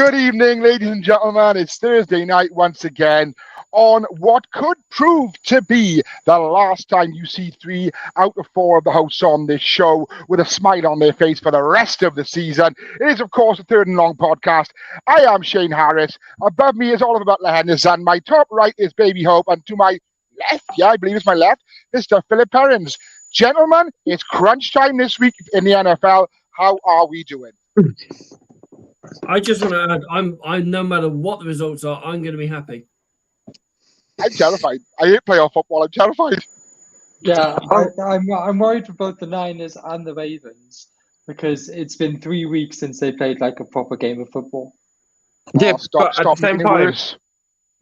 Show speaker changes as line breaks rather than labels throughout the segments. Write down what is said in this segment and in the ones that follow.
Good evening, ladies and gentlemen. It's Thursday night once again on what could prove to be the last time you see 3 out of 4 of the hosts on this show with a smile on their face for the rest of the season. It is, of course, the Third and Long podcast. I am Shane Harris. Above me is Oliver Butler Henderson. My top right is Baby Hope. And to my left, I believe it's my left, Mr. Philip Perrins. Gentlemen, it's crunch time this week in the NFL. How are we doing?
I just want to add, I'm no matter what the results are, I'm going to be happy.
I'm terrified. I hate playoff football. I'm terrified.
Yeah, I'm worried for both the Niners and the Ravens because it's been 3 weeks since they played like a proper game of football.
Yeah,
stop
at the same time,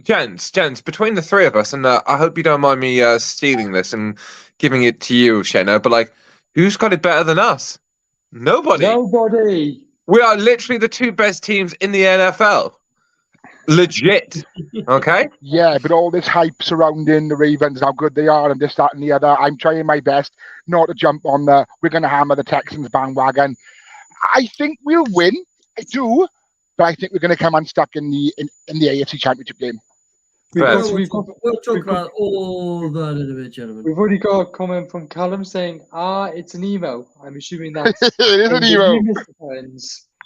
gents, between the three of us, and I hope you don't mind me stealing this and giving it to you, Shayna, but like, who's got it better than us? Nobody. We are literally the 2 best teams in the NFL. Legit. Okay?
Yeah, but all this hype surrounding the Ravens, how good they are, and this, that, and the other. I'm trying my best not to jump on we're going to hammer the Texans bandwagon. I think we'll win. I do. But I think we're going to come unstuck in the AFC Championship game.
We'll talk about all that in a bit, gentlemen.
We've already got a comment from Callum saying, it's an emo. I'm assuming that's
it is an emo.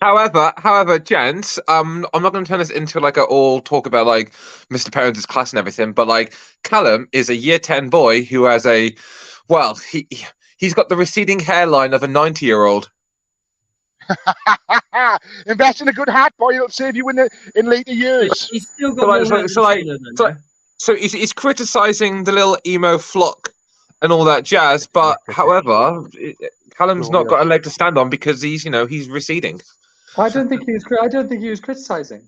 However, gents, I'm not going to turn this into like all talk about like Mr. Perrins' class and everything, but like Callum is a year 10 boy who has he's got the receding hairline of a 90-year-old.
Invest in a good hat, boy. It'll save you in later years.
He's still got
so he's criticizing the little emo flock and all that jazz, but however, Callum's not got a leg to stand on because he's receding.
I don't think he was criticizing.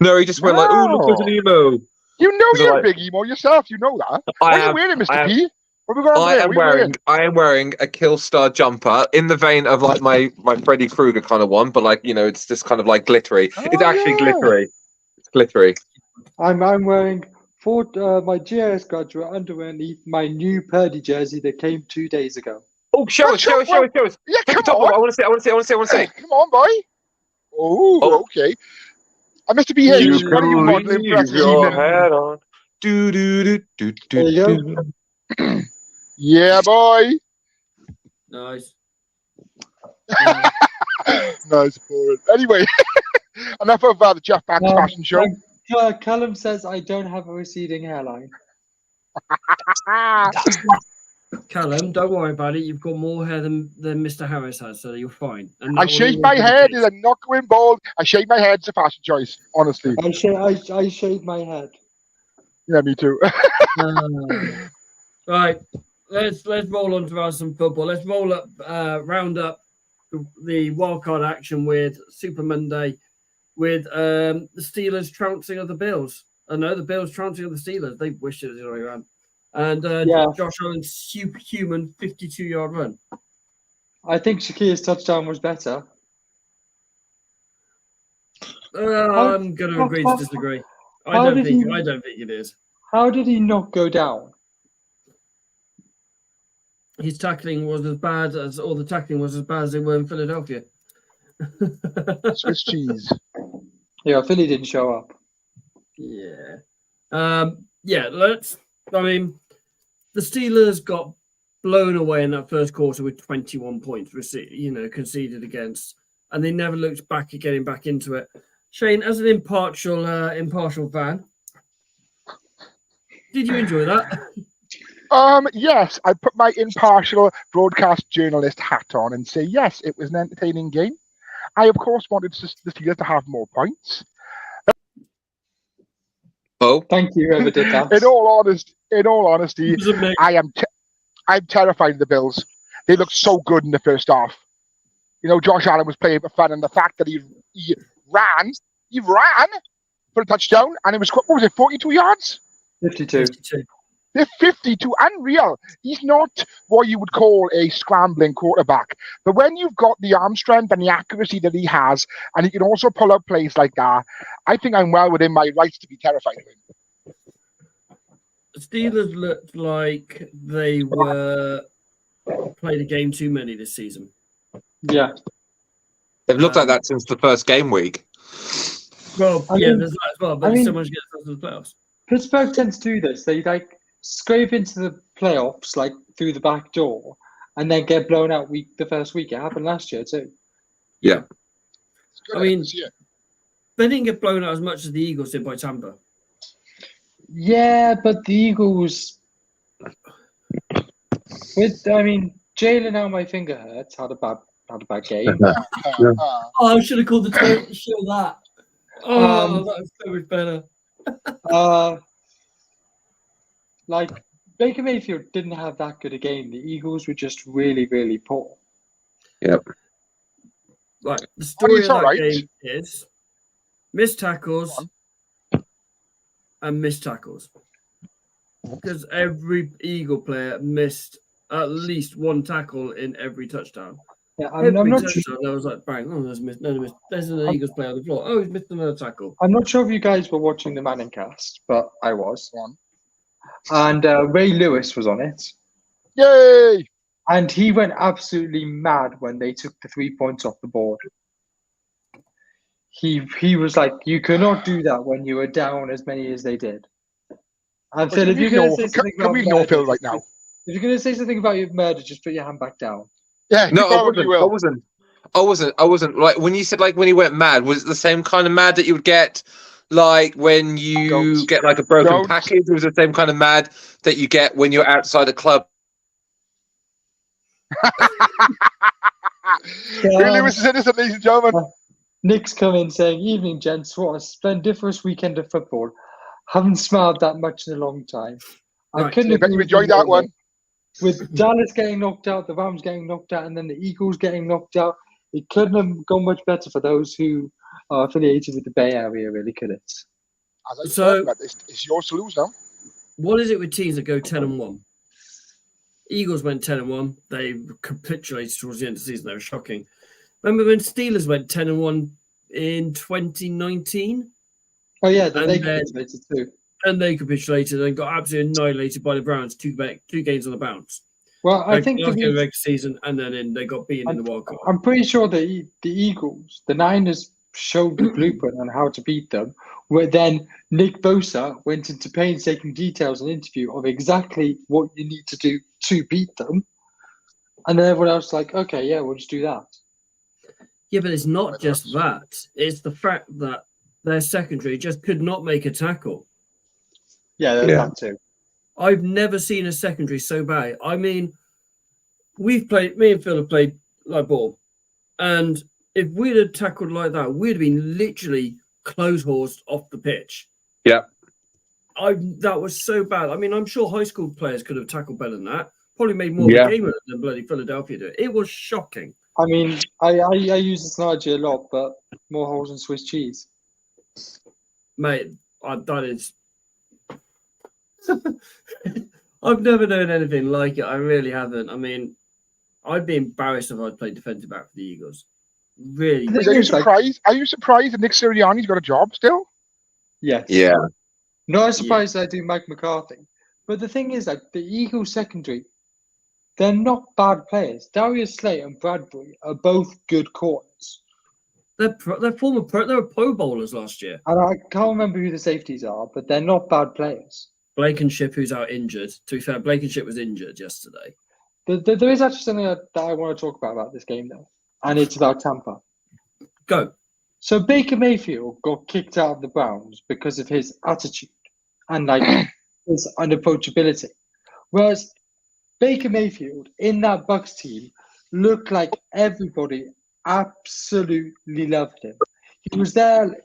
No, he just went like, "Oh, look, there's an emo."
You know you're a big emo yourself. You know that. What are you wearing, Mr. P?
I am wearing a Killstar jumper in the vein of like my Freddy Krueger kind of one, but like it's just kind of like glittery. It's actually glittery. It's glittery.
I'm wearing my GS graduate underneath my new Purdy jersey that came 2 days ago.
Oh, show us.
Yeah, come on.
I want to see.
Come on, boy. Oh, okay. Mr. B, here, what are you modeling for us this evening?
Head on. Do.
Yeah, boy.
Nice.
Nice for it. Anyway, enough of the Jeff Banks fashion show.
Callum says I don't have a receding hairline.
Callum, don't worry about it. You've got more hair than Mr. Harris has, so you're fine.
I shave my head. I'm not going bald. I shave my head. It's a fashion choice, honestly.
I shave my head.
Yeah, me too.
Right. Let's roll on to some football. Let's round up the wildcard action with Super Monday with the Steelers trouncing of the Bills. The Bills trouncing of the Steelers. They wish it was the other way around. And Josh Allen's superhuman 52-yard run.
I think Shakir's touchdown was better.
I'm going to agree to disagree. I don't think it is.
How did he not go down?
His tackling was as bad as they were in Philadelphia.
Swiss cheese.
Yeah, Philly didn't show up.
Yeah. The Steelers got blown away in that first quarter with 21 points, conceded against, and they never looked back at getting back into it. Shane, as an impartial fan, did you enjoy that?
Yes, I put my impartial broadcast journalist hat on and say, yes, it was an entertaining game. I, of course, wanted the Steelers to have more points.
Oh, thank you, whoever did that.
In all honesty, I'm terrified of the Bills. They looked so good in the first half. Josh Allen was playing for fun, and the fact that he ran for a touchdown, and it was, 42 yards?
52.
They're 52, unreal. He's not what you would call a scrambling quarterback. But when you've got the arm strength and the accuracy that he has, and he can also pull up plays like that, I think I'm well within my rights to be terrified of him.
The Steelers looked like they were played a game too many this season.
Yeah.
They've looked like that since the first game week.
Well,
I
yeah,
mean-
there's that as well, but
I
there's so
mean-
much gets us to the playoffs.
Pittsburgh tends to do this. They like scrape into the playoffs like through the back door, and then get blown out the first week. It happened last year too.
Yeah.
It's good
I mean-
to see it.
They didn't get blown out as much as the Eagles did by Tampa.
Yeah, but the Eagles. Jalen, now my finger hurts. Had a bad game.
Yeah.
Oh, I should have called the show that. Oh,
Um,
that was so much better.
Like Baker Mayfield didn't have that good a game. The Eagles were just really, really poor.
Yep.
Right, the story
it's
of that
alright.
game is missed tackles and missed tackles. Because every Eagle player missed at least one tackle in every touchdown.
Yeah,
Every
I'm not.
touchdown, there was like bang. Oh, there's an Eagles player on the floor. Oh, he's missed another tackle.
I'm not sure if you guys were watching the Manning cast, but I was.
Go on.
And Ray Lewis was on it.
Yay!
And he went absolutely mad when they took the 3 points off the board. He was like, you cannot do that when you were down as many as they did. And Phil, if you're going to say something
Can we
about
ignore
murder,
Phil right now?
if you're going to say something about your murder, just put your hand back down.
Yeah,
No,
you probably
I
will.
wasn't. Like when you said like when he went mad, was it the same kind of mad that you would get like when you
Goats.
get like a broken
Goats.
package? Was it the same kind of mad that you get when you're outside a club?
Ray Lewis is innocent, ladies and gentlemen.
Nick's come in saying, evening, gents. What a splendiferous weekend of football. Haven't smiled that much in a long time. I
Right,
couldn't
I bet
agree
you
with
enjoyed
more.
that one.
With Dallas getting knocked out, the Rams getting knocked out, and then the Eagles getting knocked out, it couldn't have gone much better for those who are affiliated with the Bay Area, really, could it?
As I
So-
said, but it's yours to lose now.
What is it with teams that go 10-1? Eagles went 10-1. They capitulated towards the end of the season. They were shocking. Remember when Steelers went 10-1 in 2019?
Oh, yeah, then
And
they
then-
capitulated too.
And they capitulated and got absolutely annihilated by the Browns. Two games on the bounce.
Well, I think
last
the
game of the
reason-
regular season, and then they got beaten in the wild card.
I'm pretty sure the Eagles, the Niners, showed the blueprint on how to beat them, where then Nick Bosa went into painstaking details in an interview of exactly what you need to do to beat them. And then everyone else was like, okay, yeah, we'll just do that.
Yeah, but it's not just that. It's the fact that their secondary just could not make a tackle.
Yeah, there's
Yeah.
that too.
I've never seen a secondary so bad. I mean, me and Phil have played like ball. And if we'd have tackled like that, we'd have been literally close-horsed off the pitch.
Yeah.
That was so bad. I mean, I'm sure high school players could have tackled better than that. Probably made more
Yeah.
of a game of it than bloody Philadelphia did. It was shocking.
I mean, I use this analogy a lot, but more holes than Swiss cheese.
Mate, that is... I've never known anything like it. I really haven't. I mean, I'd be embarrassed if I'd played defensive back for the Eagles. Really.
The
Are
thing
you
is, like-
surprised? Are you surprised that Nick Sirianni's got a job still?
Yes.
Yeah.
Not as surprised I do Mike McCarthy. But the thing is, like, the Eagles secondary, they're not bad players. Darius Slay and Bradbury are both good corners.
They're they were Pro Bowlers last year.
And I can't remember who the safeties are, but they're not bad players.
Blankenship, who's out injured. To be fair, Blankenship was injured yesterday.
There is actually something that I want to talk about this game, though, and it's about Tampa.
Go.
So Baker Mayfield got kicked out of the Browns because of his attitude and like his unapproachability. Whereas Baker Mayfield in that Bucks team looked like everybody absolutely loved him. He was there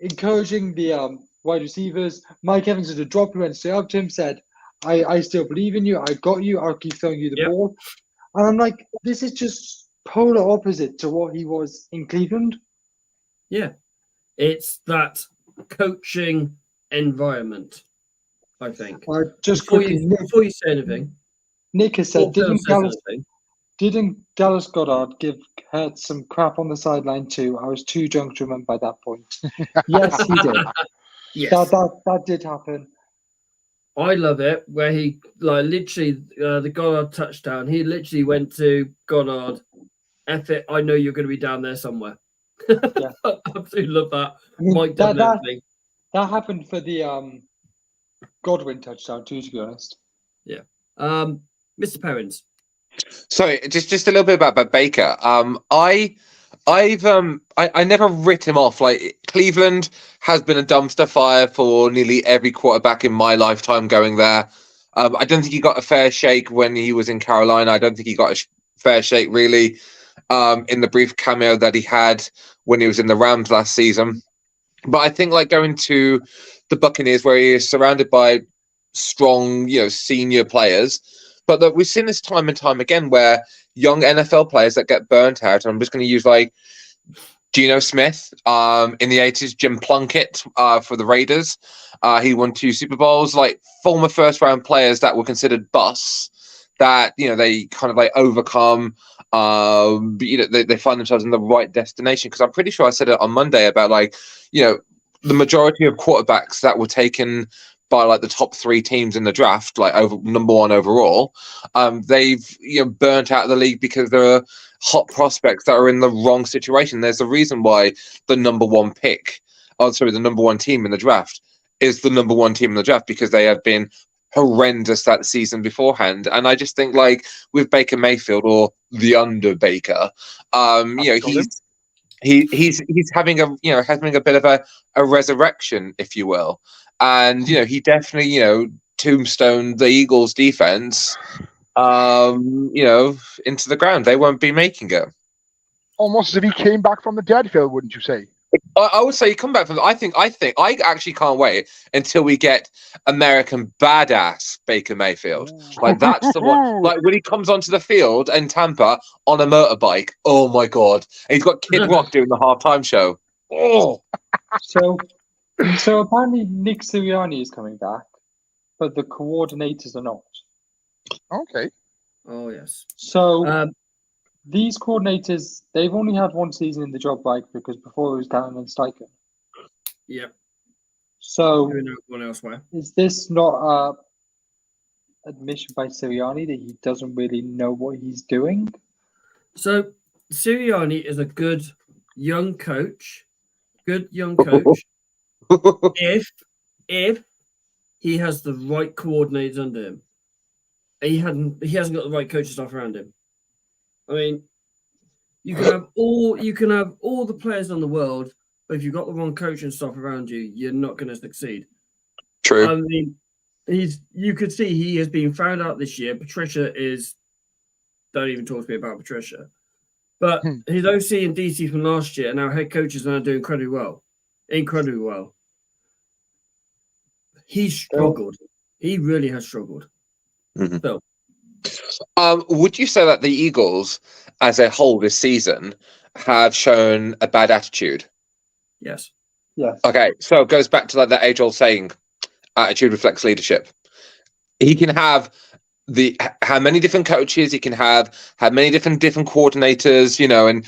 encouraging the wide receivers. Mike Evans did a drop. He went straight up to him, said, I still believe in you. I got you. I'll keep throwing you the
Yep.
ball. And I'm like, this is just polar opposite to what he was in Cleveland.
Yeah. It's that coaching environment, I think.
Just
Before
quickly,
you say anything,
Nick has said,
or Phil says anything,
didn't Dallas Goddard give Hurts some crap on the sideline too? I was too drunk to remember by that point. Yes, he did.
yes.
That did happen.
I love it where he literally the Goddard touchdown. He literally went to Goddard. F it, I know you're going to be down there somewhere.
Yeah.
Absolutely love that.
I mean,
Mike done
that
everything.
happened for the Godwin touchdown too, to be honest.
Yeah. Mr. Perrins.
Sorry, just a little bit about Baker. I never writ him off. Like, Cleveland has been a dumpster fire for nearly every quarterback in my lifetime going there. I don't think he got a fair shake when he was in Carolina. I don't think he got a fair shake really in the brief cameo that he had when he was in the Rams last season. But I think like going to the Buccaneers where he is surrounded by strong, senior players. But look, we've seen this time and time again where young NFL players that get burnt out, and I'm just going to use like Geno Smith in the 80s, Jim Plunkett for the Raiders. He won 2 Super Bowls, like former first-round players that were considered busts that, they kind of like overcome, they find themselves in the right destination. Because I'm pretty sure I said it on Monday about like, the majority of quarterbacks that were taken by like the top 3 teams in the draft, like over number 1 overall, they've burnt out of the league because there are hot prospects that are in the wrong situation. There's a reason why the number 1 the number 1 team in the draft is the number 1 team in the draft, because they have been horrendous that season beforehand. And I just think like with Baker Mayfield, or the under Baker, he's having a bit of a resurrection, if you will. And he definitely tombstoned the Eagles defense into the ground. They won't be making it.
Almost as if he came back from the dead, Phil, wouldn't you say?
I would say he come back from. I actually can't wait until we get American badass Baker Mayfield. Like that's the one. Like when he comes onto the field in Tampa on a motorbike. Oh my god! And he's got Kid Rock doing the halftime show. Oh,
so apparently Nick Sirianni is coming back, but the coordinators are not.
Okay.
Oh yes.
So these coordinators, they've only had 1 season in the job, right? Because before it was Gannon and Steichen.
Yep.
So
one elsewhere.
Is this not admission by Sirianni that he doesn't really know what he's doing?
So Sirianni is a good young coach. If he has the right coordinators under him. He hasn't got the right coaching staff around him. I mean, you can have all the players in the world, but if you've got the wrong coaching staff around you, you're not going to succeed.
True.
I mean, you could see he has been found out this year. Patricia is. Don't even talk to me about Patricia. But his OC and DC from last year, and our head coaches are now doing incredibly well. He struggled. He really has struggled.
Mm-hmm.
So,
would you say that the Eagles, as a whole this season, have shown a bad attitude?
Yes.
Yes.
Okay, so it goes back to like that age-old saying, attitude reflects leadership. He can have how many different coaches, he can have many different coordinators, and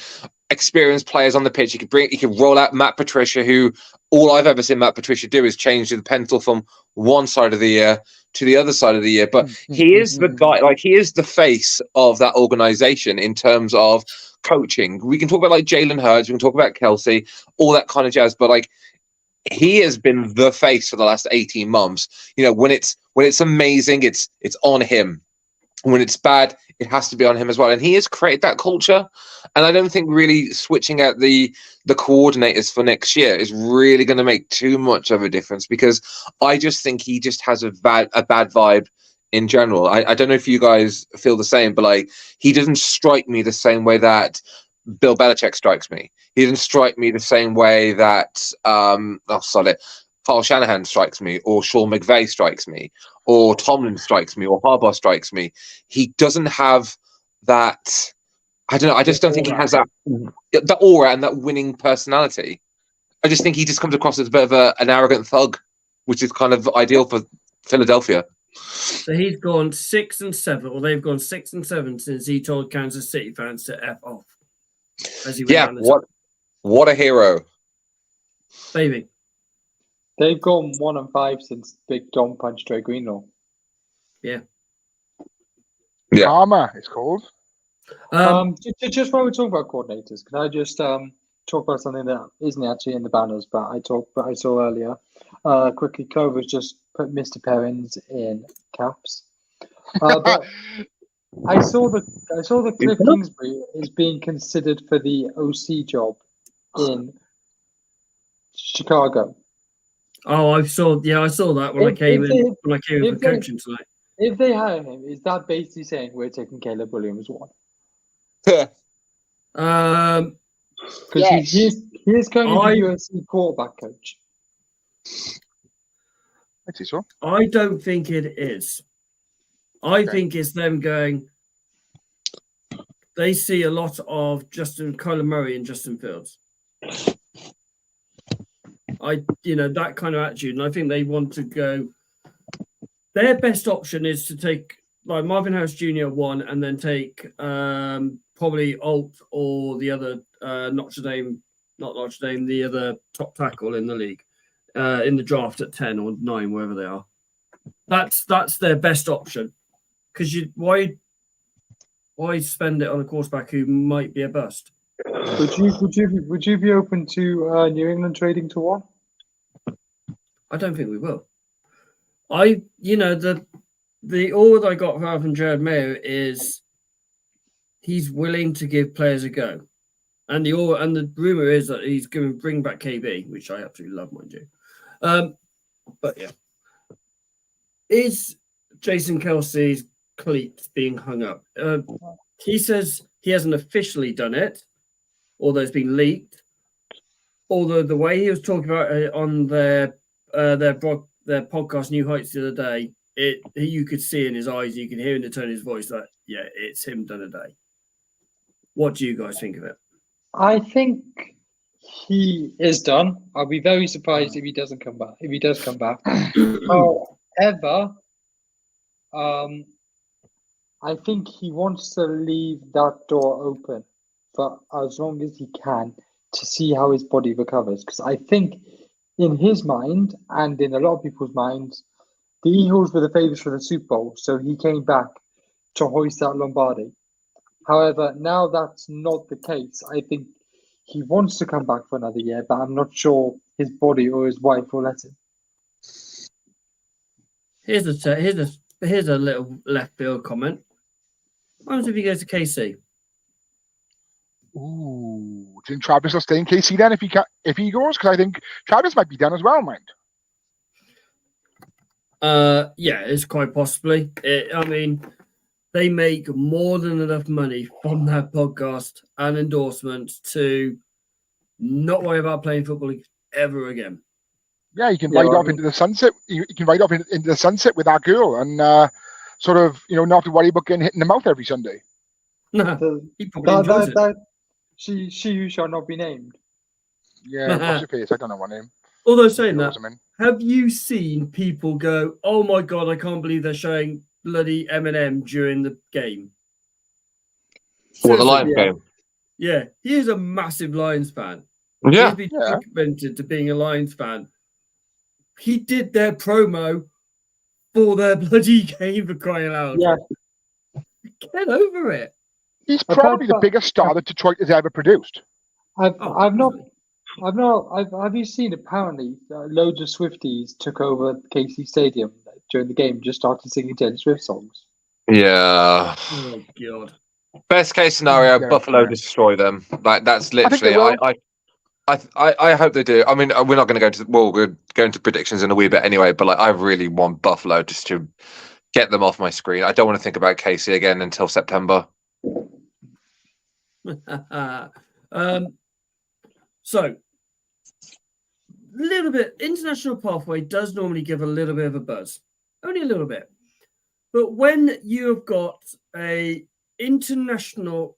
experienced players on the pitch. He can roll out Matt Patricia, who all I've ever seen Matt Patricia do is change the pencil from one side of the year to the other side of the year. But he is the guy, like he is the face of that organization in terms of coaching. We can talk about like Jalen Hurts, we can talk about Kelce, all that kind of jazz, but like he has been the face for the last 18 months. When it's amazing, it's on him. When it's bad, it has to be on him as well. And he has created that culture. And I don't think really switching out the coordinators for next year is really going to make too much of a difference, because I just think he just has a bad vibe in general. I don't know if you guys feel the same, but like he doesn't strike me the same way that Bill Belichick strikes me. He didn't strike me the same way that Kyle Shanahan strikes me, or Sean McVay strikes me, or Tomlin strikes me, or Harbaugh strikes me. He doesn't have that. I don't know. I just don't think he has that aura and that winning personality. I just think he just comes across as a bit of an arrogant thug, which is kind of ideal for Philadelphia.
So he's gone 6-7, or they've gone 6-7 since he told Kansas City fans to F off.
What a hero.
Baby.
They've gone 1-5 since Big Dom punched Dre Greenlaw.
Yeah.
Karma, it's called.
Just while we're talking about coordinators, can I just talk about something that isn't actually in the banners, but I saw earlier. Quickly, Clover's just put Mr. Perrins in caps. But I saw the Cliff Kingsbury is being considered for the OC job in Chicago.
Oh, I saw that when I came in for coaching tonight.
If they hire him, is that basically saying we're taking Caleb Williams one?
Um,
Because he is currently the USC quarterback coach.
I see so.
I don't think it is. I think it's them going. They see a lot of Kyler Murray and Justin Fields. That kind of attitude, and I think they want to go. Their best option is to take like Marvin Harris Jr. one, and then take probably Alt or the other the other top tackle in the league in the draft at 10 or 9, wherever they are. That's their best option, because why spend it on a quarterback who might be a bust?
Would you be open to New England trading to one?
I don't think we will. The all that I got from Jared Mayo is he's willing to give players a go, and the rumor is that he's going to bring back KB, which I absolutely love, mind you. But yeah, is Jason Kelce's cleats being hung up? He says he hasn't officially done it, although it's been leaked. Although the way he was talking about it on their podcast New Heights the other day, you could see in his eyes, you can hear in the tone of his voice that it's him done a day. What do you guys think of it?
I think he is done. I'll be very surprised if he doesn't come back. If he does come back, however, I think he wants to leave that door open for as long as he can to see how his body recovers. Because I think in his mind and in a lot of people's minds, the Eagles were the favourites for the Super Bowl, so he came back to hoist that Lombardi. However, now that's not the case. I think he wants to come back for another year, but I'm not sure his body or his wife will let him.
Here's a little left field comment. What happens if he goes to KC?
Ooh, do you think Travis will stay in KC then if he goes? Because I think Travis might be done as well, mind.
Yeah, it's quite possibly. They make more than enough money from that podcast and endorsements to not worry about playing football ever again.
Yeah, you can ride off into the sunset. You can ride off into the sunset with that girl and sort of, not to worry about getting hit in the mouth every Sunday.
No, he probably enjoys it.
She who shall not be named.
Yeah, what's her face? I don't know her name.
Although saying that, have you seen people go, "Oh my god, I can't believe they're showing bloody Eminem during the game"?
For the Lions game.
Yeah, he is a massive Lions fan.
Yeah.
He's been documented to being a Lions fan. He did their promo for their bloody game, for crying out.
Yeah.
Get over it.
He's probably the biggest star that Detroit has ever produced.
Have you seen, apparently, loads of Swifties took over KC Stadium during the game, just started singing Taylor Swift songs?
Yeah.
Oh, God.
Best case scenario, Buffalo destroy them. Like, that's literally... I hope they do. I mean, we're not going to we're going to predictions in a wee bit anyway, but I really want Buffalo just to get them off my screen. I don't want to think about KC again until September.
So, little bit, international pathway does normally give a little bit of a buzz, only a little bit. But when you have got a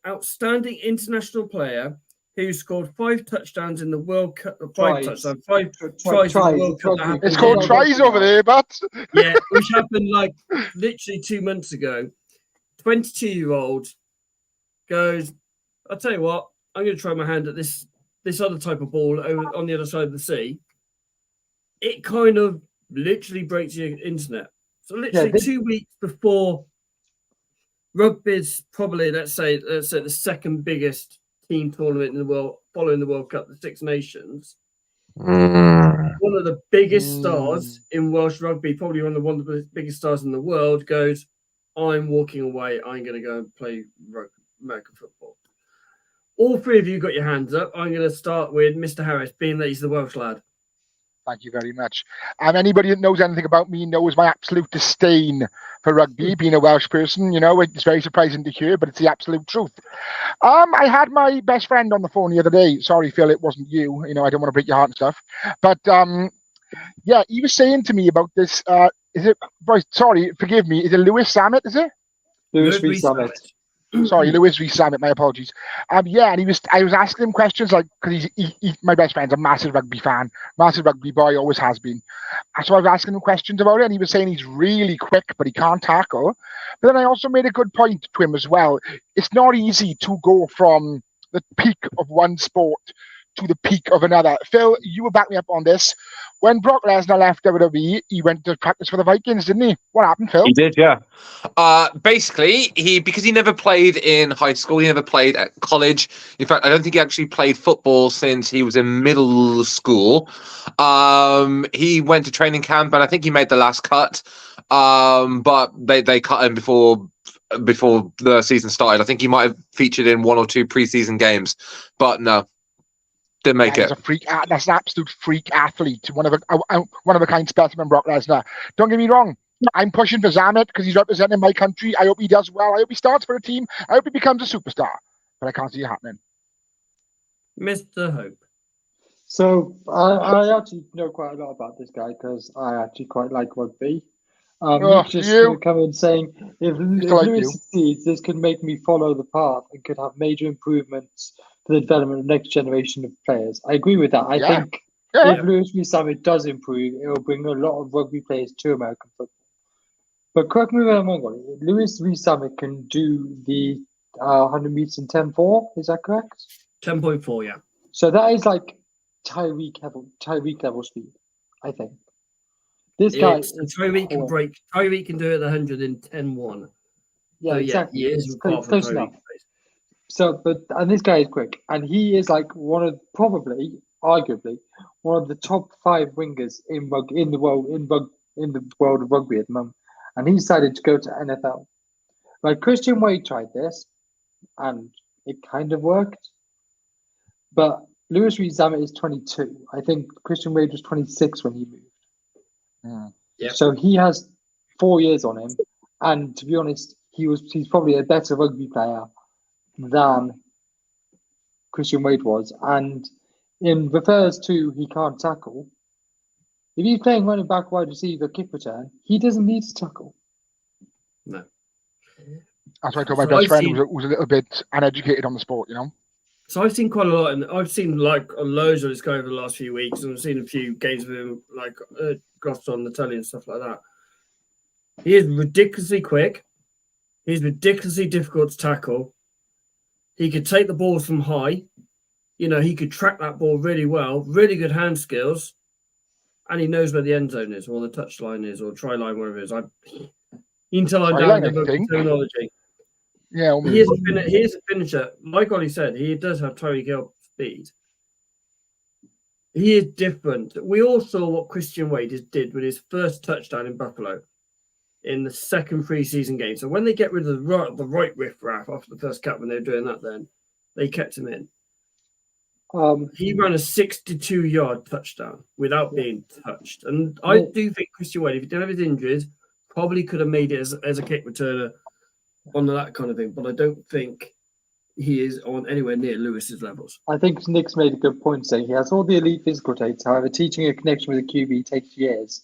outstanding international player who scored 5 touchdowns in the World Cup, 5 tries in the World Cup.
It's called tries over there, but
yeah, which happened like literally 2 months ago. 22-year-old goes, I'll tell you what, I'm going to try my hand at this other type of ball over on the other side of the sea. It kind of literally breaks your internet. So literally 2 weeks before rugby's probably, let's say the second biggest team tournament in the world following the World Cup, the Six Nations.
Mm.
One of the biggest stars in Welsh rugby, probably one of the biggest stars in the world, goes, I'm walking away. I'm going to go and play American football. All three of you got your hands up. I'm going to start with Mr. Harris, being that he's the Welsh lad.
Thank you very much. Anybody that knows anything about me knows my absolute disdain for rugby, being a Welsh person. It's very surprising to hear, but it's the absolute truth. I had my best friend on the phone the other day. Sorry, Phil, it wasn't you. I don't want to break your heart and stuff. But, yeah, he was saying to me about this. Sorry, forgive me. Is it Lewis Zammit, is it?
Lewis Zammit.
Sorry, Lewis Zammit. My apologies. Yeah, and I was asking him questions because he's my best friend's a massive rugby fan, massive rugby boy, always has been. So I was asking him questions about it, and he was saying he's really quick, but he can't tackle. But then I also made a good point to him as well. It's not easy to go from the peak of one sport to the peak of another. Phil, you will back me up on this. When Brock Lesnar left WWE, he went to practice for the Vikings, didn't he? What happened, Phil?
He did, yeah. Basically, because he never played in high school, he never played at college. In fact, I don't think he actually played football since he was in middle school. He went to training camp, and I think he made the last cut. But they cut him before the season started. I think he might have featured in 1 or 2 preseason games, but no. Didn't make it.
That's an absolute freak athlete. One of a kind specimen, Brock Lesnar. Don't get me wrong. I'm pushing for Zammit because he's representing my country. I hope he does well. I hope he starts for a team. I hope he becomes a superstar. But I can't see it happening.
Mr. Hope.
So I actually know quite a lot about this guy because I actually quite like rugby. Just come in saying if Lewis succeeds, this could make me follow the path and could have major improvements for the development of the next generation of players. I agree with that. I think if Lewis Zammit does improve, it will bring a lot of rugby players to American football. But correct me if I'm wrong, Lewis Zammit can do the 100 meters in 10.4. Is that correct?
10.4, yeah.
So that is like Tyreek level speed, I think. This guy
Tyreek can break. Tyreek can do it 100 in 10.1.
Yeah,
so,
exactly.
He is
close enough. So, and this guy is quick, and he is like arguably one of the top 5 wingers in the world of rugby at the moment. And he decided to go to NFL. Like Christian Wade tried this, and it kind of worked. But Lewis Zammit is 22. I think Christian Wade was 26 when he moved.
Yeah.
So he has 4 years on him, and to be honest, he's probably a better rugby player than Christian Wade was. And in refers to he can't tackle, if he's playing running back, wide receiver, kick return, he doesn't need to tackle.
No.
That's why I told my best friend who was a little bit uneducated on the sport,
So I've seen quite a lot, and I've seen like loads of this guy over the last few weeks, and I've seen a few games with him, like Goss on the telly and stuff like that. He is ridiculously quick. He's ridiculously difficult to tackle. He could take the balls from high. He could track that ball really well, really good hand skills, and he knows where the end zone is, or the touch line is, or try line, wherever it is. You can tell I'm down with the terminology.
Yeah,
he is a finisher. Like Ollie said, he does have Tyreek Hill speed. He is different. We all saw what Christian Wade did with his first touchdown in Buffalo in the second preseason game. So when they get rid of the right riff-raff after the first cut, when they were doing that, then they kept him in. He ran a 62-yard touchdown without being touched. And I do think Christian Wade, if he didn't have his injuries, probably could have made it as a kick returner on that kind of thing. But I don't think he is on anywhere near Lewis's levels.
I think Nick's made a good point saying he has all the elite physical traits. However, teaching a connection with a QB takes years.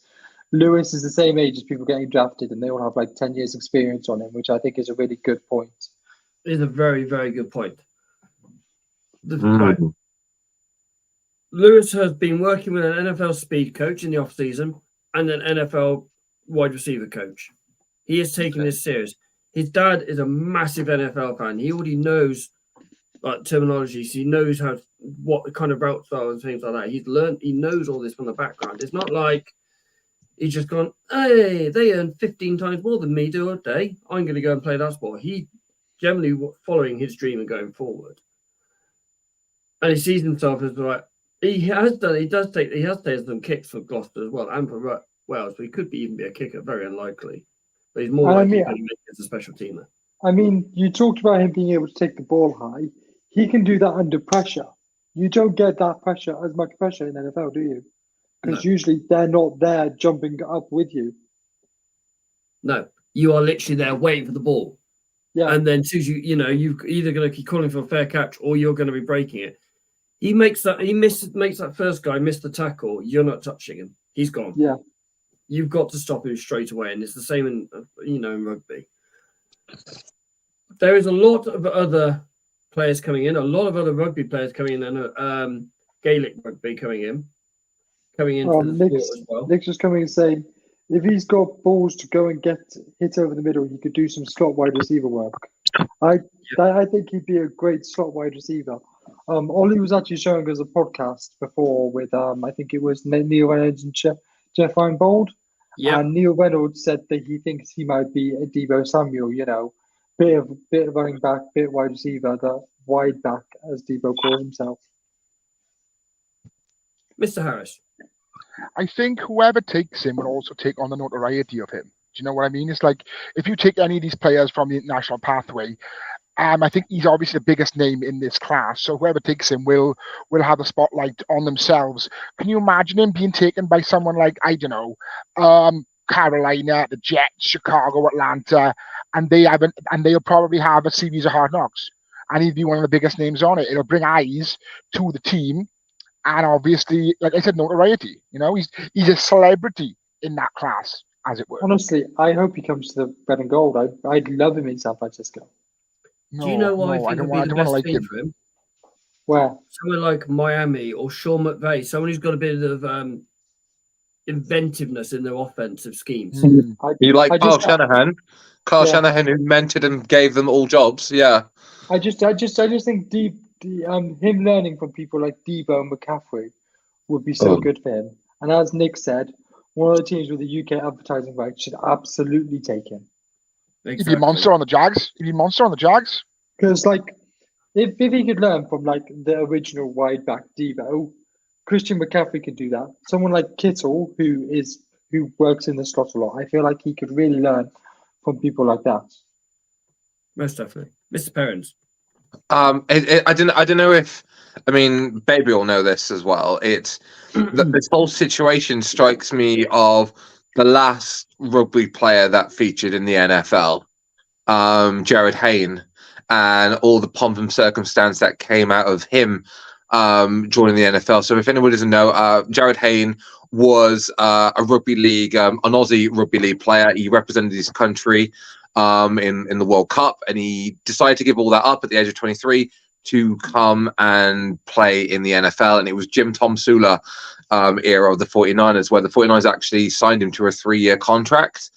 Lewis is the same age as people getting drafted, and they all have like 10 years experience on him, which I think is a really good point.
It is a very, very good point. Lewis has been working with an NFL speed coach in the offseason and an NFL wide receiver coach. He is taking this serious. His dad is a massive NFL fan. He already knows terminologies. He knows what kind of routes are and things like that. He knows all this from the background. It's not like he's just gone, hey, they earn 15 times more than me do a day. I'm going to go and play that sport. He generally following his dream and going forward. and he sees himself as like he has taken some kicks for Gloucester as well, and for Wales. So he could even be a kicker, very unlikely, but he's more likely to make it as a special teamer.
I mean, you talked about him being able to take the ball high. He can do that under pressure. You don't get that pressure, as much pressure in NFL, do you? Because usually they're not there jumping up with you.
No, you are literally there waiting for the ball.
Yeah.
And then as soon as you're either going to keep calling for a fair catch or you're going to be breaking it. He makes that first guy miss the tackle. You're not touching him. He's gone.
Yeah.
You've got to stop him straight away. And it's the same in rugby. There is a lot of other players coming in, a lot of other rugby players coming in, and Gaelic rugby coming into the sport as well.
Nick's just coming and saying, if he's got balls to go and get hit over the middle, he could do some slot wide receiver work. I think he'd be a great slot wide receiver. Ollie was actually showing us a podcast before with I think it was Neil Reynolds and Jeff Reinbold.
Yeah.
And Neil Reynolds said that he thinks he might be a Deebo Samuel, bit of running back, bit wide receiver, the wide back, as Deebo calls himself.
Mr. Harris.
I think whoever takes him will also take on the notoriety of him. Do you know what I mean? It's like if you take any of these players from the international pathway, I think he's obviously the biggest name in this class. So whoever takes him will have the spotlight on themselves. Can you imagine him being taken by someone like, I don't know, Carolina, the Jets, Chicago, Atlanta, and they'll probably have a series of Hard Knocks, and he'd be one of the biggest names on it. It'll bring eyes to the team, and obviously, like I said, notoriety. He's a celebrity in that class, as it were.
Honestly, I hope he comes to the red and gold. I'd love him in San Francisco.
Do you know what I think would be the best thing for him?
Where?
Somewhere like Miami or Sean McVay, someone who's got a bit of inventiveness in their offensive schemes.
You like Carl Shanahan? Shanahan, who mentored and gave them all jobs. Yeah.
I just think him learning from people like Deebo and McCaffrey would be so good for him. And as Nick said, one of the teams with the UK advertising rights should absolutely take him.
Exactly.
He'd be a monster on the Jags.
Because, if he could learn from, the original wide back Deebo, Christian McCaffrey could do that. Someone like Kittle, who works in the slot a lot, I feel like he could really learn from people like that.
Most definitely. Mr. Perrins.
I don't know if, Baby will know this as well. It's this whole situation strikes me of the last rugby player that featured in the NFL, Jared Hayne, and all the pomp and circumstance that came out of him joining the NFL. So if anyone doesn't know, Jared Hayne was a rugby league, an Aussie rugby league player. He represented his country in the World Cup, and he decided to give all that up at the age of 23 to come and play in the NFL. And it was Jim Tom Sula era of the 49ers, where the 49ers actually signed him to a 3-year contract.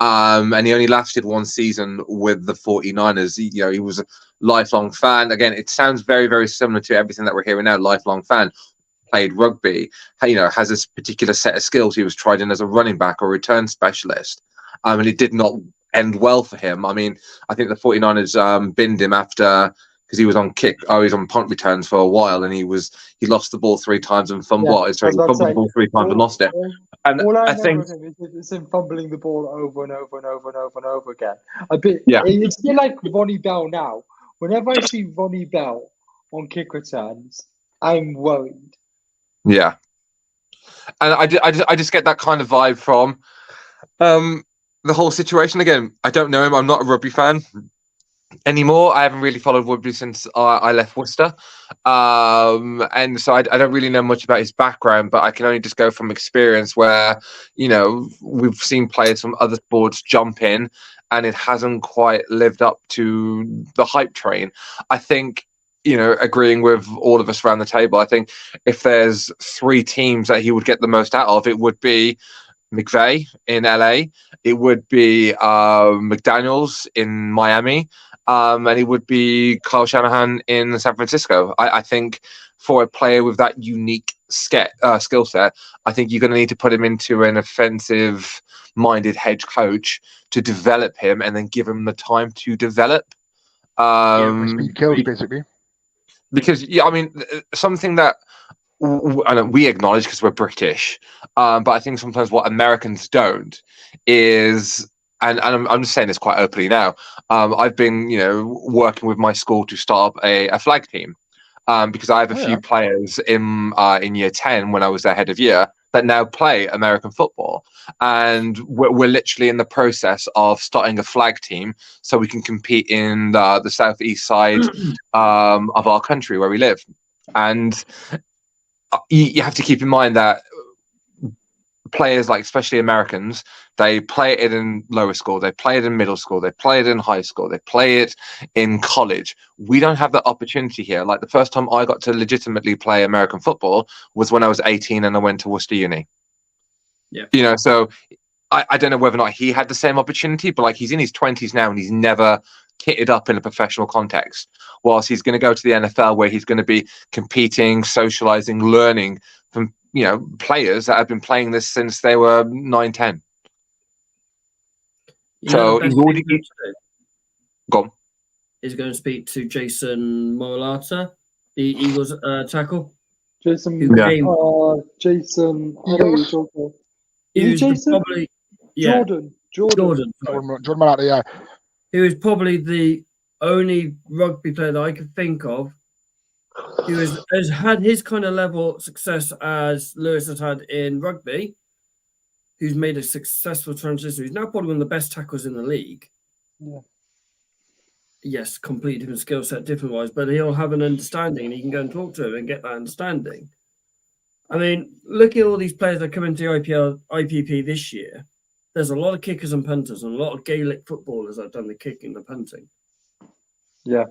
And he only lasted one season with the 49ers. He was a lifelong fan. Again, it sounds very, very similar to everything that we're hearing now. Lifelong fan, played rugby, has this particular set of skills. He was tried in as a running back or return specialist. And it did not end well for him. I think the 49ers binned him after, because he was on punt returns for a while, and he lost the ball 3 times and fumbled. He fumbled the ball 3 times and lost it. And
all I
think
is him fumbling the ball over and over and over and over and over again. It's a bit like Ronnie Bell now. Whenever I see Ronnie Bell on kick returns, I'm worried.
Yeah, and I just get that kind of vibe from the whole situation. Again, I don't know him. I'm not a rugby fan anymore. I haven't really followed rugby since I left Worcester, and so I don't really know much about his background, but I can only just go from experience where we've seen players from other sports jump in and it hasn't quite lived up to the hype train. I think, agreeing with all of us around the table, I think if there's 3 teams that he would get the most out of, it would be McVay in LA, it would be McDaniels in Miami, and it would be Kyle Shanahan in San Francisco. I think for a player with that unique skill set, I think you're going to need to put him into an offensive-minded head coach to develop him, and then give him the time to develop.
Speed kills, basically.
because I mean, something that I know we acknowledge because we're British, but I think sometimes what Americans don't is, and I'm just saying this quite openly now. I've been, working with my school to start up a flag team, because I have a few players in year 10 when I was their head of year that now play American football, and we're literally in the process of starting a flag team so we can compete in the southeast side of our country where we live, and you have to keep in mind that players, like especially Americans, they play it in lower school, they play it in middle school, they play it in high school, they play it in college. We don't have that opportunity here. Like the first time I got to legitimately play American football was when I was 18 and I went to Worcester Uni.
Yeah.
So I don't know whether or not he had the same opportunity, but like he's in his 20s now and he's never kitted up in a professional context, whilst he's going to go to the NFL where he's going to be competing, socializing, learning from players that have been playing this since they were 9-10. So he's already gone.
He's going to speak to Jason Morata, the Eagles tackle.
Jason. Jason.
Jason? Probably,
Jordan.
Jordan
Morata, yeah.
He was probably the only rugby player that I could think of who has had his kind of level of success as Lewis has had in rugby, who's made a successful transition. He's now probably one of the best tackles in the league.
Yeah.
Yes, completely different skill set, different wise, but he'll have an understanding and he can go and talk to him and get that understanding. I mean, look at all these players that come into IPP this year. There's a lot of kickers and punters and a lot of Gaelic footballers that have done the kicking and the punting.
Yeah.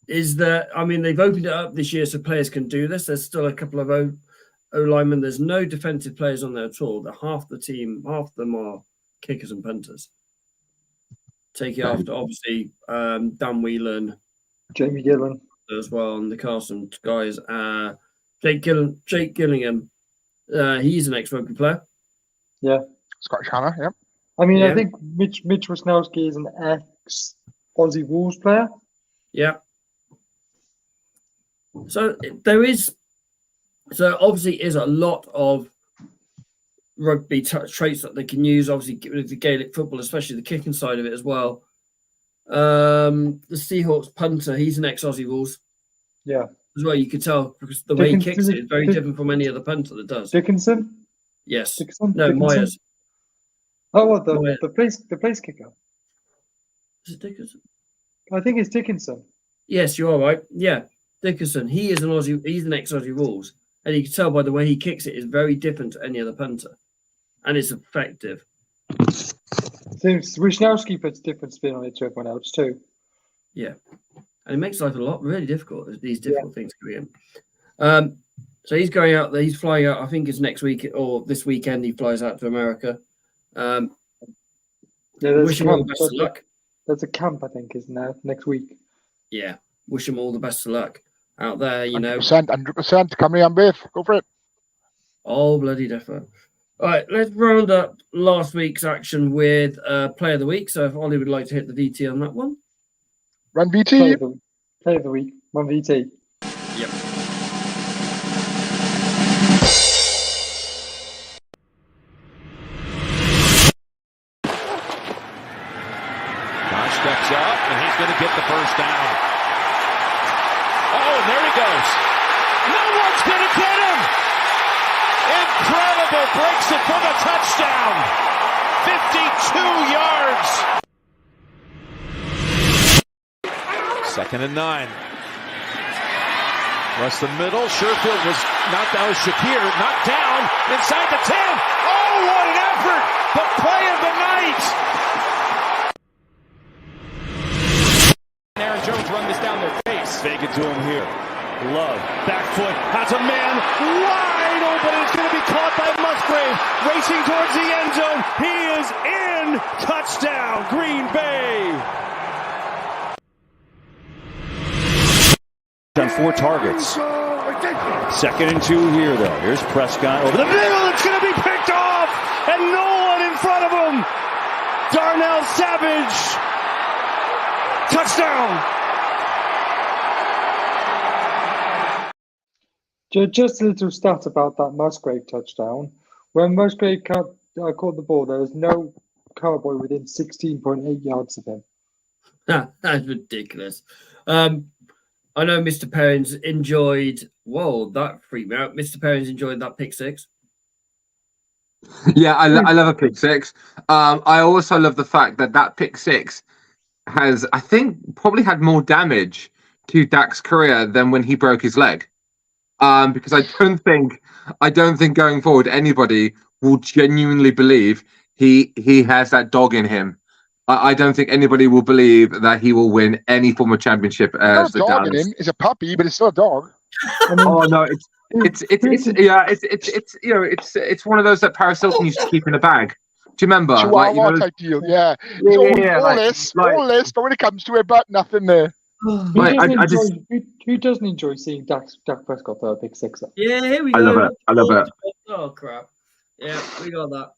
They've opened it up this year so players can do this. There's still a couple of O-linemen. There's no defensive players on there at all. Half the team, half of them are kickers and punters. Take it after, obviously, Dan Whelan.
Jamie Gillan.
As well, and the Carson guys. Jake Gillingham. He's an ex-rugby player.
Yeah.
Scottish Hannah, yeah.
I mean, I think Mitch Wisnowski is an ex-Aussie Wolves player.
Yeah. So obviously is a lot of rugby traits that they can use. Obviously, the Gaelic football, especially the kicking side of it as well. The Seahawks punter, he's an ex-Aussie Wolves.
Yeah.
As well, you could tell because the way he kicks it is very different from any other punter that does.
Dickinson?
Yes.
Dickinson?
No, Myers.
Oh, what the place kicker?
Is it Dickinson?
I think it's Dickinson.
Yes, you are right. Yeah, Dickinson. He is an Aussie. He's an ex-Aussie Wolves, and you can tell by the way he kicks it is very different to any other punter, and it's effective.
Seems Wisnowski puts different spin on it to everyone else too.
Yeah, and it makes life a lot really difficult. These difficult things can be in. So he's going out there. He's flying out. I think it's next week or this weekend. He flies out to America. Wish him all the best of luck.
There's a camp, I think, isn't there, next week?
Yeah, wish him all the best of luck out there.
100%. Come here, Biff. Go for it.
Oh, bloody defo. All right, let's round up last week's action with Player of the Week. So if Ollie would like to hit the VT on that one.
Run VT.
Player of the Week. Run VT.
Yep.
Steps up, and he's going to get the first down. Oh, and there he goes. No one's going to get him. Incredible. Breaks it for the touchdown. 52 yards. 2nd and 9. Across the middle. Sherfield was knocked down. Shakir knocked down inside the 10. Oh, what an effort. The play of the night. Aaron Jones run this down their face. Fake it to him here. Love. Back foot. Has a man wide open. It's going to be caught by Musgrave. Racing towards the end zone. He is in. Touchdown, Green Bay. On 4 targets. 2nd and 2 here, though. Here's Prescott over the middle. It's going to be picked off. And no one in front of him. Darnell Savage. Touchdown!
Just a little stat about that Musgrave touchdown. When Musgrave caught the ball, there was no Cowboy within 16.8 yards of him.
That's ridiculous. I know Mr. Perrins enjoyed that freaked me out. Mr. Perrins enjoyed that pick six.
Yeah, I love a pick six. I also love the fact that pick six has, I think, probably had more damage to Dak's career than when he broke his leg. Because I don't think going forward anybody will genuinely believe he has that dog in him. I don't think anybody will believe that he will win any form of championship as
the dog in him is a puppy, but it's still a dog.
I mean,
Oh no, it's one of those that Paris Hilton used to keep in a bag. Do you remember?
Chihuahua type deal, yeah. All this, but when it comes to it, but nothing there.
Who doesn't enjoy seeing Dak Prescott throw a pick six?
Yeah, here we go.
I love it.
Oh crap! Yeah, we got that.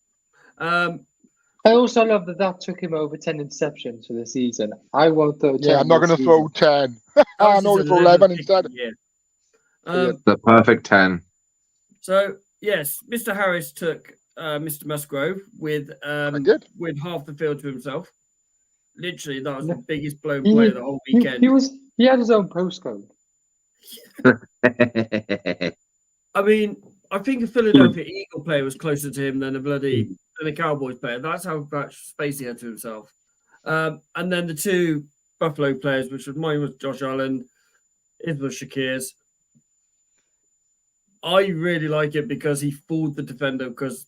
I also love that took him over 10 interceptions for the season. I won't throw 10.
Yeah, I'm not going to throw 10. I'm going to throw 11 instead.
The perfect 10.
So yes, Mr. Harris took Mr. Musgrove with half the field to himself. Literally, that was the biggest blown play of the whole weekend.
He had his own postcode.
I mean, I think a Philadelphia Eagle player was closer to him than a Cowboys player. That's how much space he had to himself. And then the two Buffalo players, mine was Josh Allen, his was Shakir's. I really like it because he fooled the defender, because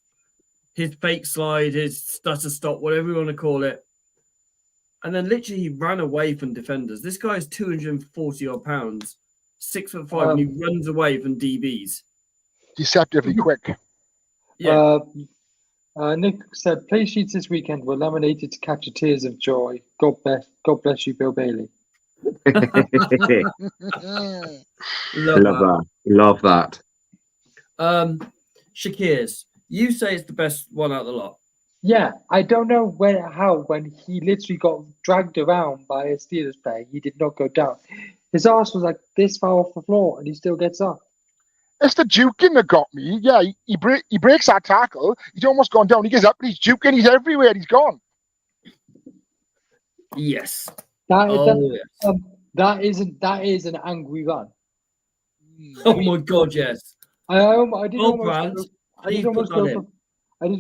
his fake slide, his stutter stop, whatever you want to call it. And then literally he ran away from defenders. This guy is 240 odd pounds, 6'5", and he runs away from DBs.
Deceptively quick.
Yeah.
Nick said, play sheets this weekend were laminated to capture tears of joy. God bless you, Bill Bailey.
Love that.
Shakir's, you say it's the best one out of the lot.
Yeah, I don't know when he literally got dragged around by a Steelers player, he did not go down. His arse was like this far off the floor, and he still gets up.
It's the juking that got me. Yeah, he breaks that tackle. He's almost gone down. He gets up, and he's juking. He's everywhere. He's gone.
Yes.
That is an angry run.
Oh my God! Yes.
I did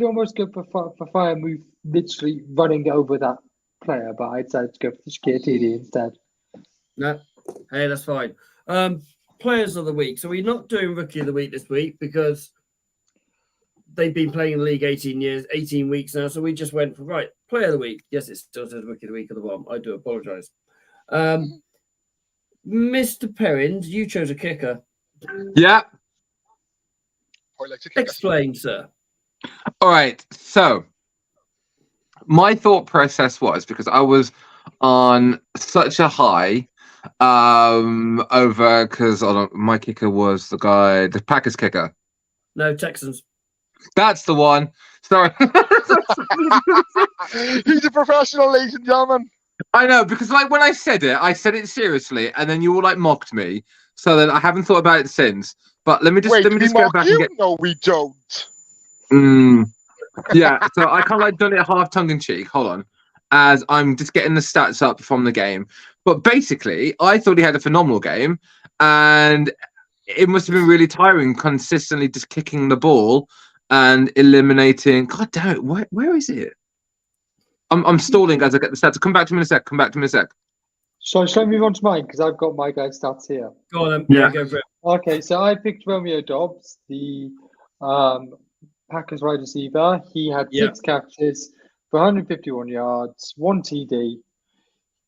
almost go for fire move, literally running over that player, but I decided to go for the Shakir TD instead.
No, hey, that's fine. Players of the week. So we're not doing rookie of the week this week because they've been playing in the league 18 weeks now. So we just went for player of the week. Yes, it still says rookie of the week at the bottom. I do apologize. Mr. Perrins, you chose a kicker.
Yeah.
Explain, sir.
All right. So my thought process was, because I was on such a high because my kicker was the Packers kicker.
No, Texans.
That's the one. Sorry.
He's a professional, ladies and gentlemen.
I know, because when I said it seriously, and then you all mocked me, so then I haven't thought about it since. But let me just go back and get.
No, we don't.
Yeah, so I kind of done it half tongue in cheek. Hold on, as I'm just getting the stats up from the game. But basically, I thought he had a phenomenal game, and it must have been really tiring, consistently just kicking the ball and eliminating. God damn it! Where is it? I'm stalling as I get the stats. Come back to me in a sec.
So shall I move on to mine, because I've got my guy's stats here.
Go on then. Yeah, go for it.
Okay, so I picked Romeo Dobbs, the Packers wide receiver. He had 6 catches for 151 yards, 1 TD.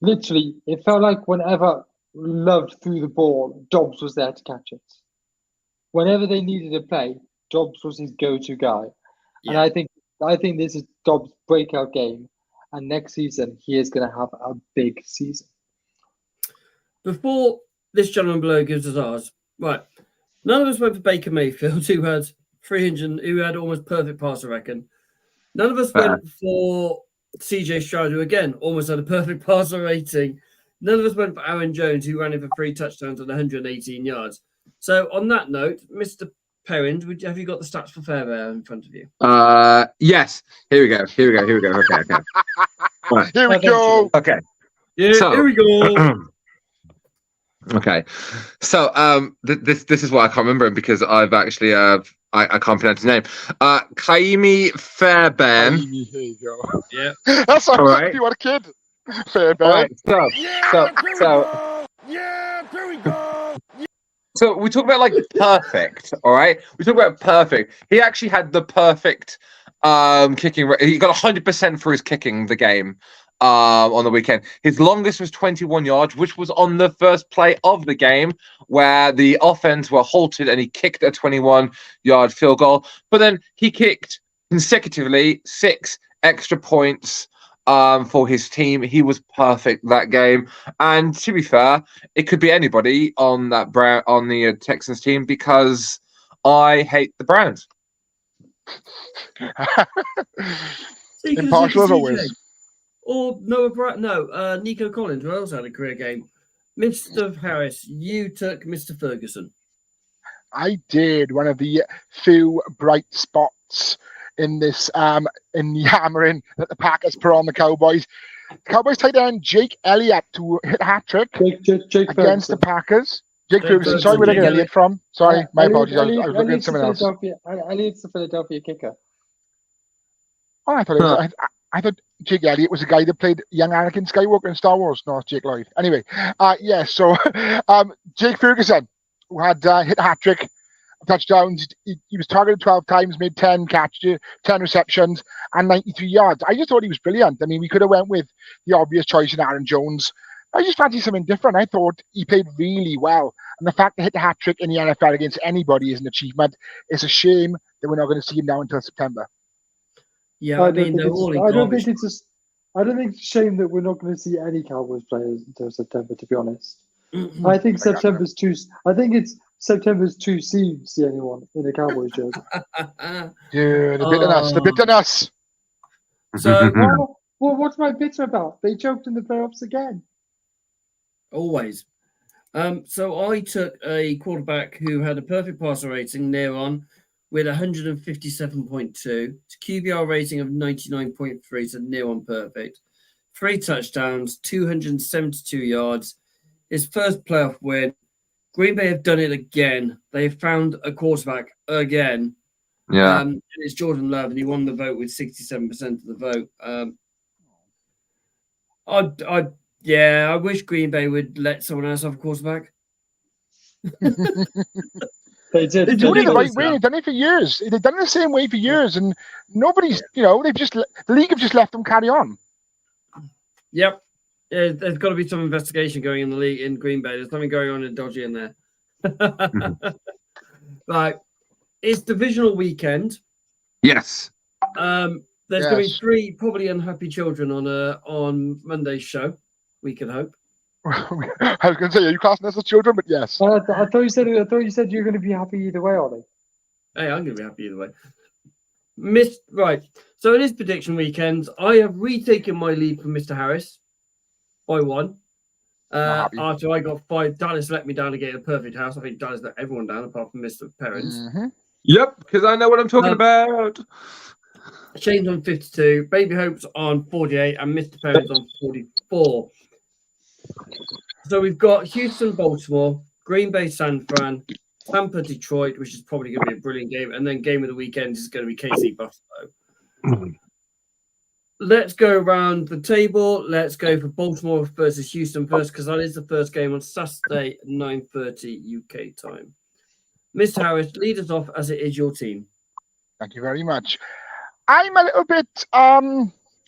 Literally, it felt like whenever Love threw the ball, Dobbs was there to catch it. Whenever they needed a play, Dobbs was his go-to guy. Yeah. And I think this is Dobbs' breakout game. And next season, he is going to have a big season.
Before this gentleman below gives us ours, right? None of us went for Baker Mayfield, who had 300, who had almost perfect pass, I reckon. None of us went for CJ Stroud, who again almost had a perfect passer rating. None of us went for Aaron Jones, who ran in for 3 touchdowns and 118 yards. So on that note, Mr. Perrin, have you got the stats for Fairbairn in front of you?
Yes. Here we go. Okay. Right.
Here we go.
Okay.
Yeah,
So-
here we go.
Okay. So this is why I can't remember him, because I've actually I can't pronounce his name. Kaimi Fairbairn.
Amy, here you go.
Yeah.
That's all
All
right.
right.
You want a kid? Fairbairn.
All right. So we talk about like perfect, all right? We talk about perfect. He actually had the perfect kicking. He got 100% for his kicking the game on the weekend. His longest was 21 yards, which was on the first play of the game where the offense were halted and he kicked a 21-yard field goal. But then he kicked consecutively 6 extra points for his team. He was perfect that game, and to be fair, it could be anybody on that on the Texans team, because I hate the Browns.
Impartial as always.
Or Noah Nico Collins, who else had a career game. Mr. Harris, you took Mr. Ferguson.
I did. One of the few bright spots in this in the hammering that the Packers put on the Cowboys. Cowboys tight end Jake Elliott to hit a hat-trick
Jake
against the Packers. Jake Ferguson. Sorry, where did I get
Jake
Elliott from? Sorry, my apologies. I was
Elliott's
looking at someone else.
Elliott's the Philadelphia kicker.
Oh, I thought it was, I thought Jake Elliott was the guy that played young Anakin Skywalker in Star Wars. No, it's Jake Lloyd. Anyway, so Jake Ferguson, who had hit a hat-trick, touchdowns. He was targeted 12 times, made 10 catches, 10 receptions, and 93 yards. I just thought he was brilliant. I mean, we could have went with the obvious choice in Aaron Jones. I just fancy something different. I thought he played really well. And the fact to hit a hat-trick in the NFL against anybody is an achievement. It's a shame that we're not going to see him now until September.
Yeah, I mean, they're all in
I don't
garbage.
think it's a shame that we're not going to see any Cowboys players until September, to be honest. I think September's too. I think it's September's too soon to see anyone in a Cowboys jersey.
Dude, the bitterness.
So
Well, what's my bitter about? They choked in the playoffs again.
always. So I took a quarterback who had a perfect passer rating near on with 157.2, QBR rating of 99.3, so near on perfect. 3 touchdowns, 272 yards. His first playoff win. Green Bay have done it again. They've found a quarterback again.
Yeah.
And it's Jordan Love, and he won the vote with 67% of the vote. I wish Green Bay would let someone else have a quarterback.
They did.
They've done it the right way. They've done it for years. They've done it the same way for years, and nobody's, the league have just left them carry on.
Yep. Yeah, there's got to be some investigation going in the league in Green Bay. There's something going on in dodgy in there. Right. It's divisional weekend.
Yes.
There's going to be 3 probably unhappy children on Monday's show. We can hope.
I was going to say, are you classing us as children? But yes.
I thought you said you're going to be happy either way, Ollie.
Hey, I'm going to be happy either way. Right. So it is prediction weekend. I have retaken my lead from Mr. Harris by 1. After I got 5, Dallas let me down to get a perfect house. I think Dallas let everyone down apart from Mr. Perrins.
Mm-hmm.
Yep, because I know what I'm talking about.
Shane's on 52, Baby Hope's on 48, and Mr. Perrins on 44. So we've got Houston, Baltimore, Green Bay, San Fran, Tampa, Detroit, which is probably going to be a brilliant game, and then game of the weekend is going to be KC, Buffalo. Let's go around the table. Let's go for Baltimore versus Houston first, because that is the first game on Saturday, 9:30 UK time. Mr. Harris, lead us off as it is your team.
Thank you very much. I'm a little bit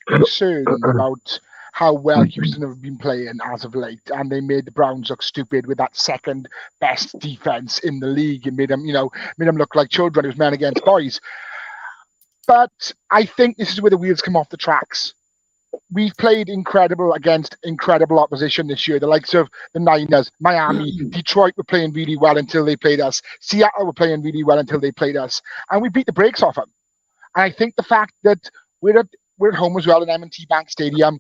concerned about how well Houston have been playing as of late, and they made the Browns look stupid with that second best defense in the league, and made them look like children. It was men against boys. But I think this is where the wheels come off the tracks. We've played incredible against incredible opposition this year. The likes of the Niners, Miami, Detroit were playing really well until they played us. Seattle were playing really well until they played us. And we beat the brakes off them. And I think the fact that we're at home as well in M&T Bank Stadium,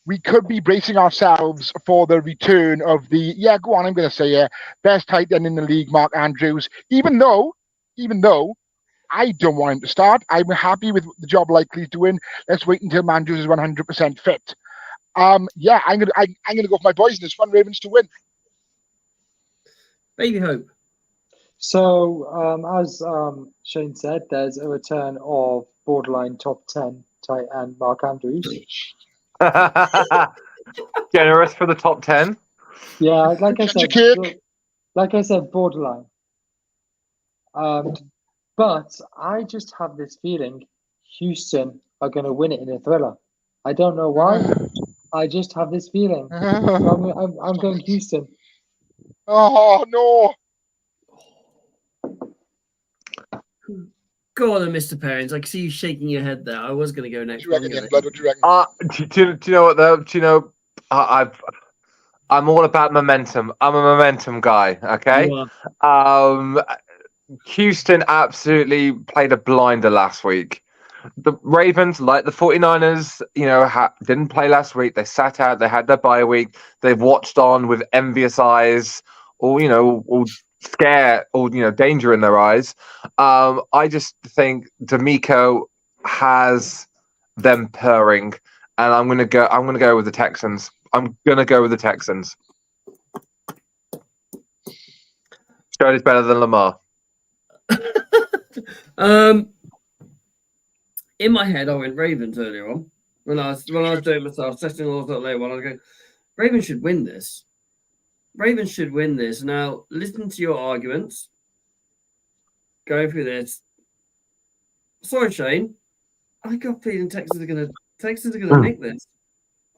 we could be bracing ourselves for the return of the, go on, I'm going to say it, best tight end in the league, Mark Andrews. Even though I don't want him to start, I'm happy with the job Likely's doing. Let's wait until Andrews is 100% fit. I'm gonna go for my boys in this one, Ravens to win.
Baby hope.
So, as Shane said, there's a return of borderline top 10 tight end Mark Andrews.
Generous for the top 10.
Yeah, like I said, borderline. But I just have this feeling Houston are going to win it in a thriller. I don't know why. I just have this feeling. I'm going Houston.
Oh, no.
Go on, Mr. Perrins. I can see you shaking your head there. I was going to go next.
What do you reckon, Blood? What do you reckon?
Do you know what, though? Do you know, I'm all about momentum. I'm a momentum guy, okay? Houston absolutely played a blinder last week. The Ravens, like the 49ers, didn't play last week. They sat out. They had their bye week. They've watched on with envious eyes, or scare, or danger in their eyes. I just think D'Amico has them purring, and I'm gonna go with the Texans. Stroud is better than Lamar.
In my head, I went Ravens earlier on when I was doing myself, setting all that later on. I was going, Ravens should win this. Ravens should win this. Now, listen to your arguments. Going through this. Sorry, Shane. I got a feeling Texans are gonna nick this.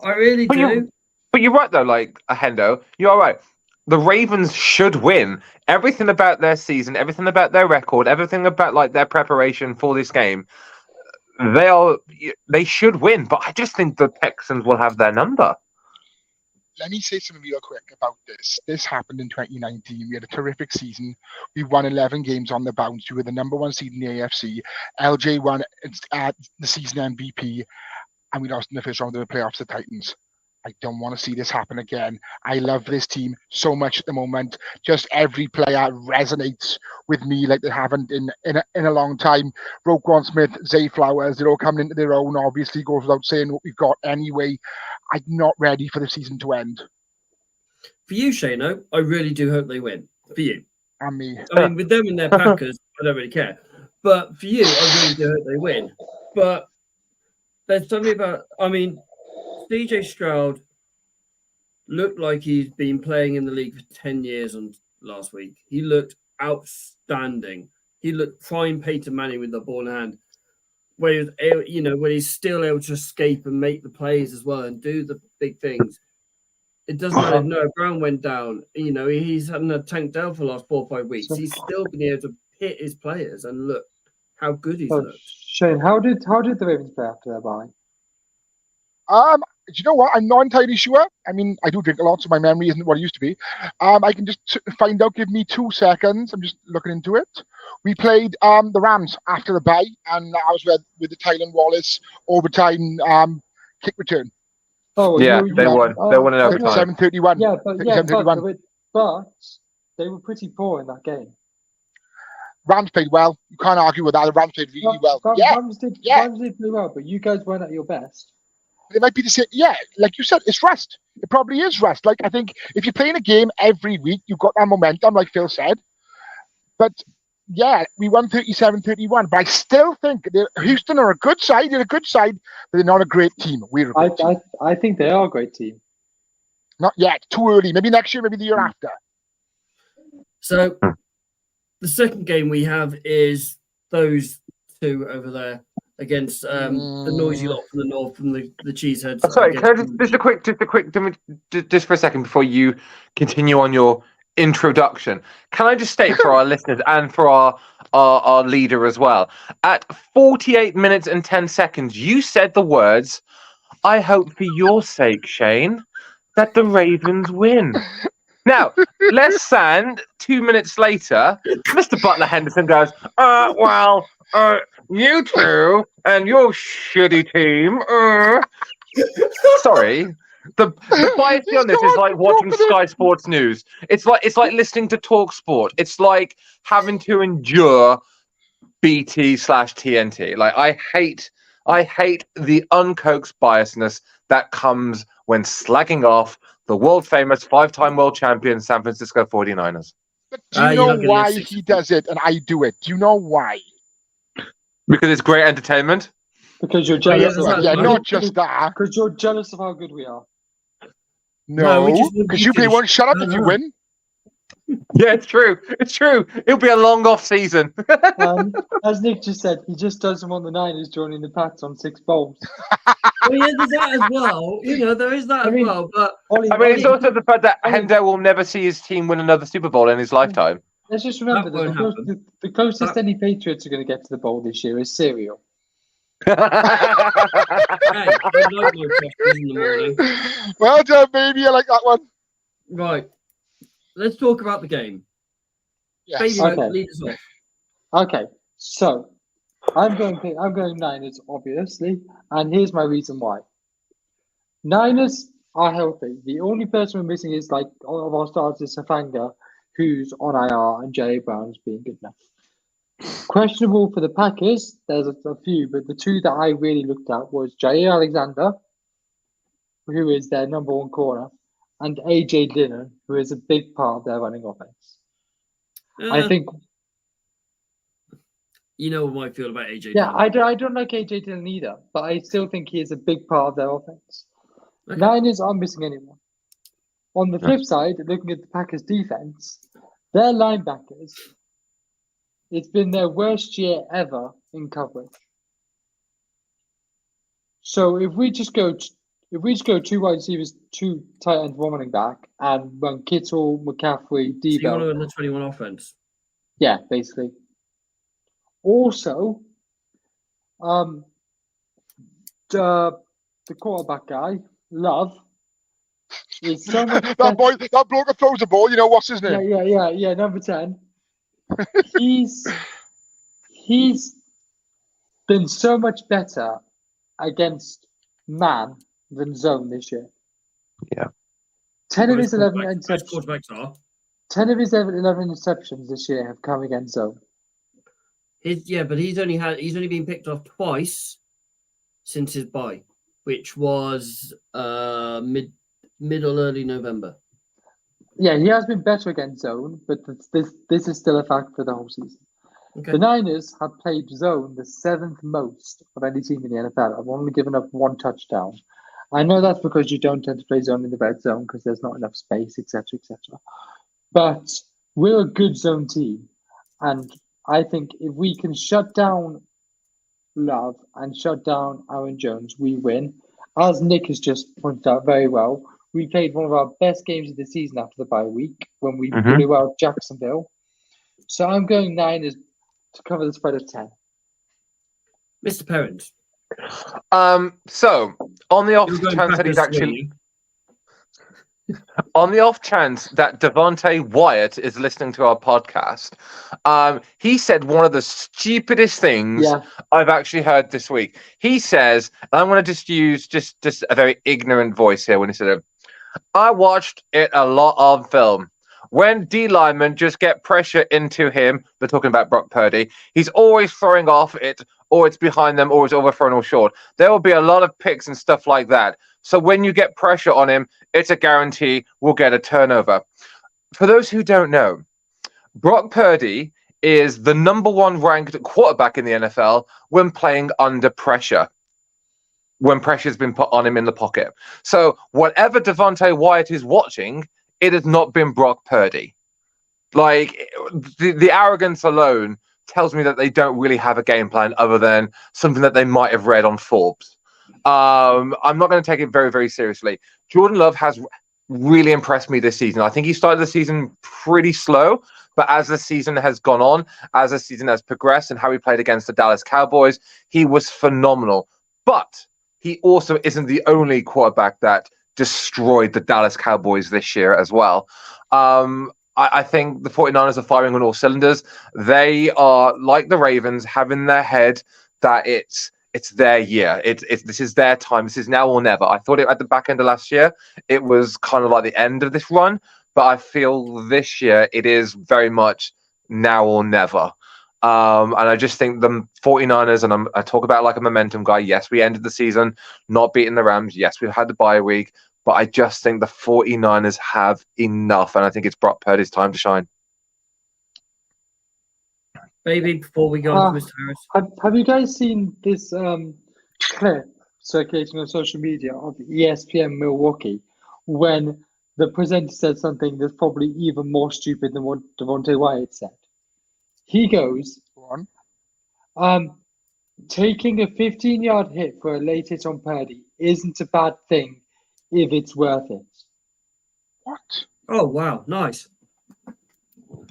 I really do.
But you're right though. Like Hendo, you're all right. The Ravens should win. Everything about their season, everything about their record, everything about their preparation for this game, they should win. But I just think the Texans will have their number.
Let me say something real quick about this. This happened in 2019. We had a terrific season. We won 11 games on the bounce. We were the number one seed in the AFC. LJ won the season MVP, and we lost in the first round of the playoffs to the Titans. I don't want to see this happen again. I love this team so much at the moment. Just every player resonates with me like they haven't in a long time. Roquan Smith, Zay Flowers, they're all coming into their own. Obviously, goes without saying what we've got anyway. I'm not ready for the season to end.
For you, Shano, I really do hope they win. For you.
And me.
I mean, with them and their Packers, I don't really care. But for you, I really do hope they win. But there's something about, CJ Stroud looked like he's been playing in the league for 10 years on last week. He looked outstanding. He looked prime Peyton Manning with the ball in hand. Where he was, when he's still able to escape and make the plays as well and do the big things. It doesn't matter if Noah Brown went down. He's hadn't had tanked down for the last 4 or 5 weeks. He's still been able to hit his players and look how good he's looked.
Shane, how did the Ravens play after their bye?
Do you know what? I'm not entirely sure. I do drink a lot, so my memory isn't what it used to be. I can just find out. Give me 2 seconds. I'm just looking into it. We played the Rams after the bye, and I was with the Tylan Wallace overtime kick return.
Oh, yeah, they won. They won in overtime.
37-31.
Yeah, but they were pretty poor in that game.
Rams played well. You can't argue with that. The Rams played really well.
Rams did play well, but you guys weren't at your best.
It might be the same. Yeah, like you said, it's rust. It probably is rust. Like, I think if you're playing a game every week, you've got that momentum, like Phil said. But, yeah, we won 37-31. But I still think Houston are a good side. They're a good side, but they're not a great team. We're a good team.
I think they are a great team.
Not yet. Too early. Maybe next year, maybe the year after.
So, the second game we have is those two over there. Against the noisy lot from the north, from the cheeseheads.
Sorry, can I just for a second before you continue on your introduction? Can I just state for our listeners and for our leader as well? At 48 minutes and 10 seconds, you said the words, "I hope for your sake, Shane, that the Ravens win." Now, let's stand 2 minutes later. Mr. Butler Henderson goes, you two and your shitty team. sorry. The bias on this is like watching Sky Sports News. It's like listening to Talk Sport. It's like having to endure BT/TNT. Like I hate the uncoaxed biasness that comes when slagging off the world famous 5-time world champion San Francisco 49ers.
But do you know why he does it and I do it? Do you know why?
Because it's great entertainment.
Because you're jealous.
Not just that.
Because you're jealous of how good we are.
No, because you won't shut up if you win.
Yeah, it's true. It's true. It'll be a long off season.
As Nick just said, he just doesn't want the Niners joining the Pats on 6 bowls.
Well, yeah, there's that as well. There is that as well. But
it's also the fact that Hendo will never see his team win another Super Bowl in his lifetime.
Let's just remember that the closest any Patriots are going to get to the bowl this year is cereal.
hey, I like my breakfast in the morning.
Well done, baby. I like that one.
Right. Let's talk about the game.
Yes.
Baby,
Okay.
lead us off.
Okay, so I'm going Niners, obviously, and here's my reason why. Niners are healthy. The only person we're missing is like of our starters, Safanga, who's on IR, and J.A. Brown's being good enough. Questionable for the Packers, there's a few, but the two that I really looked at was Jair Alexander, who is their number one corner, and AJ Dillon, who is a big part of their running offense. I think.
You know what I feel about AJ
Yeah,
Dillon.
I don't like AJ Dillon either, but I still think he is a big part of their offense.
Okay.
Niners aren't missing anyone. On the flip side, looking at the Packers' defense, their linebackers, it's been their worst year ever in coverage. So if we just go 2 wide receivers, 2 tight ends, 1 running back, and run Kittle, McCaffrey,
So you want to
Debo,
run the 21 offense?
yeah, basically. Also, the quarterback guy, Love, is so much
that bloke that throws the ball. You know what's his name?
Yeah. Number 10. He's been so much better against man than zone this year.
Yeah.
10 of his 11
quarterbacks are.
10 of his 11 interceptions this year have come against zone.
But he's only been picked off twice since his bye, which was mid or early November.
Yeah, he has been better against zone, but this is still a fact for the whole season.
Okay.
The Niners have played zone the 7th most of any team in the NFL. I've only given up 1 touchdown. I know that's because you don't tend to play zone in the red zone because there's not enough space, etc., etc. But we're a good zone team, and I think if we can shut down Love and shut down Aaron Jones, we win. As Nick has just pointed out very well, we played one of our best games of the season after the bye week when we blew out Jacksonville. So I'm going Niners to cover the spread of 10.
Mr. Perrins.
So on the off chance that he's actually on the off chance that Devontae Wyatt is listening to our podcast, he said one of the stupidest things I've actually heard this week. He says, and I'm going to just use just a very ignorant voice here when he said it. I watched it a lot on film. When D linemen just get pressure into him, they're talking about Brock Purdy, he's always throwing off it, or it's behind them, or it's overthrown or short. There will be a lot of picks and stuff like that. So when you get pressure on him, it's a guarantee we'll get a turnover. For those who don't know, Brock Purdy is the number 1 ranked quarterback in the NFL when playing under pressure, when pressure's been put on him in the pocket. So whatever Devontae Wyatt is watching, it has not been Brock Purdy. Like, the arrogance alone tells me that they don't really have a game plan other than something that they might have read on Forbes. I'm not going to take it very, very seriously. Jordan Love has really impressed me this season. I think he started the season pretty slow, but as the season has gone on, as the season has progressed and how he played against the Dallas Cowboys, he was phenomenal. But he also isn't the only quarterback that destroyed the Dallas Cowboys this year as well. I think the 49ers are firing on all cylinders. They are, like the Ravens, have in their head that it's it's their year. This is their time. This is now or never. I thought it at the back end of last year, it was kind of like the end of this run, but I feel this year it is very much now or never. And I just think the 49ers, and I talk about like a momentum guy. Yes, we ended the season not beating the Rams. Yes, we've had the bye week, but I just think the 49ers have enough, and I think it's Brock Purdy's time to shine.
Maybe before we go on to Mr. Harris.
Have you guys seen this clip circulating on social media of ESPN Milwaukee when the presenter said something that's probably even more stupid than what Devontae Wyatt said? He goes, taking a 15-yard hit for a late hit on Purdy isn't a bad thing if it's worth it.
What?
Oh, wow. Nice.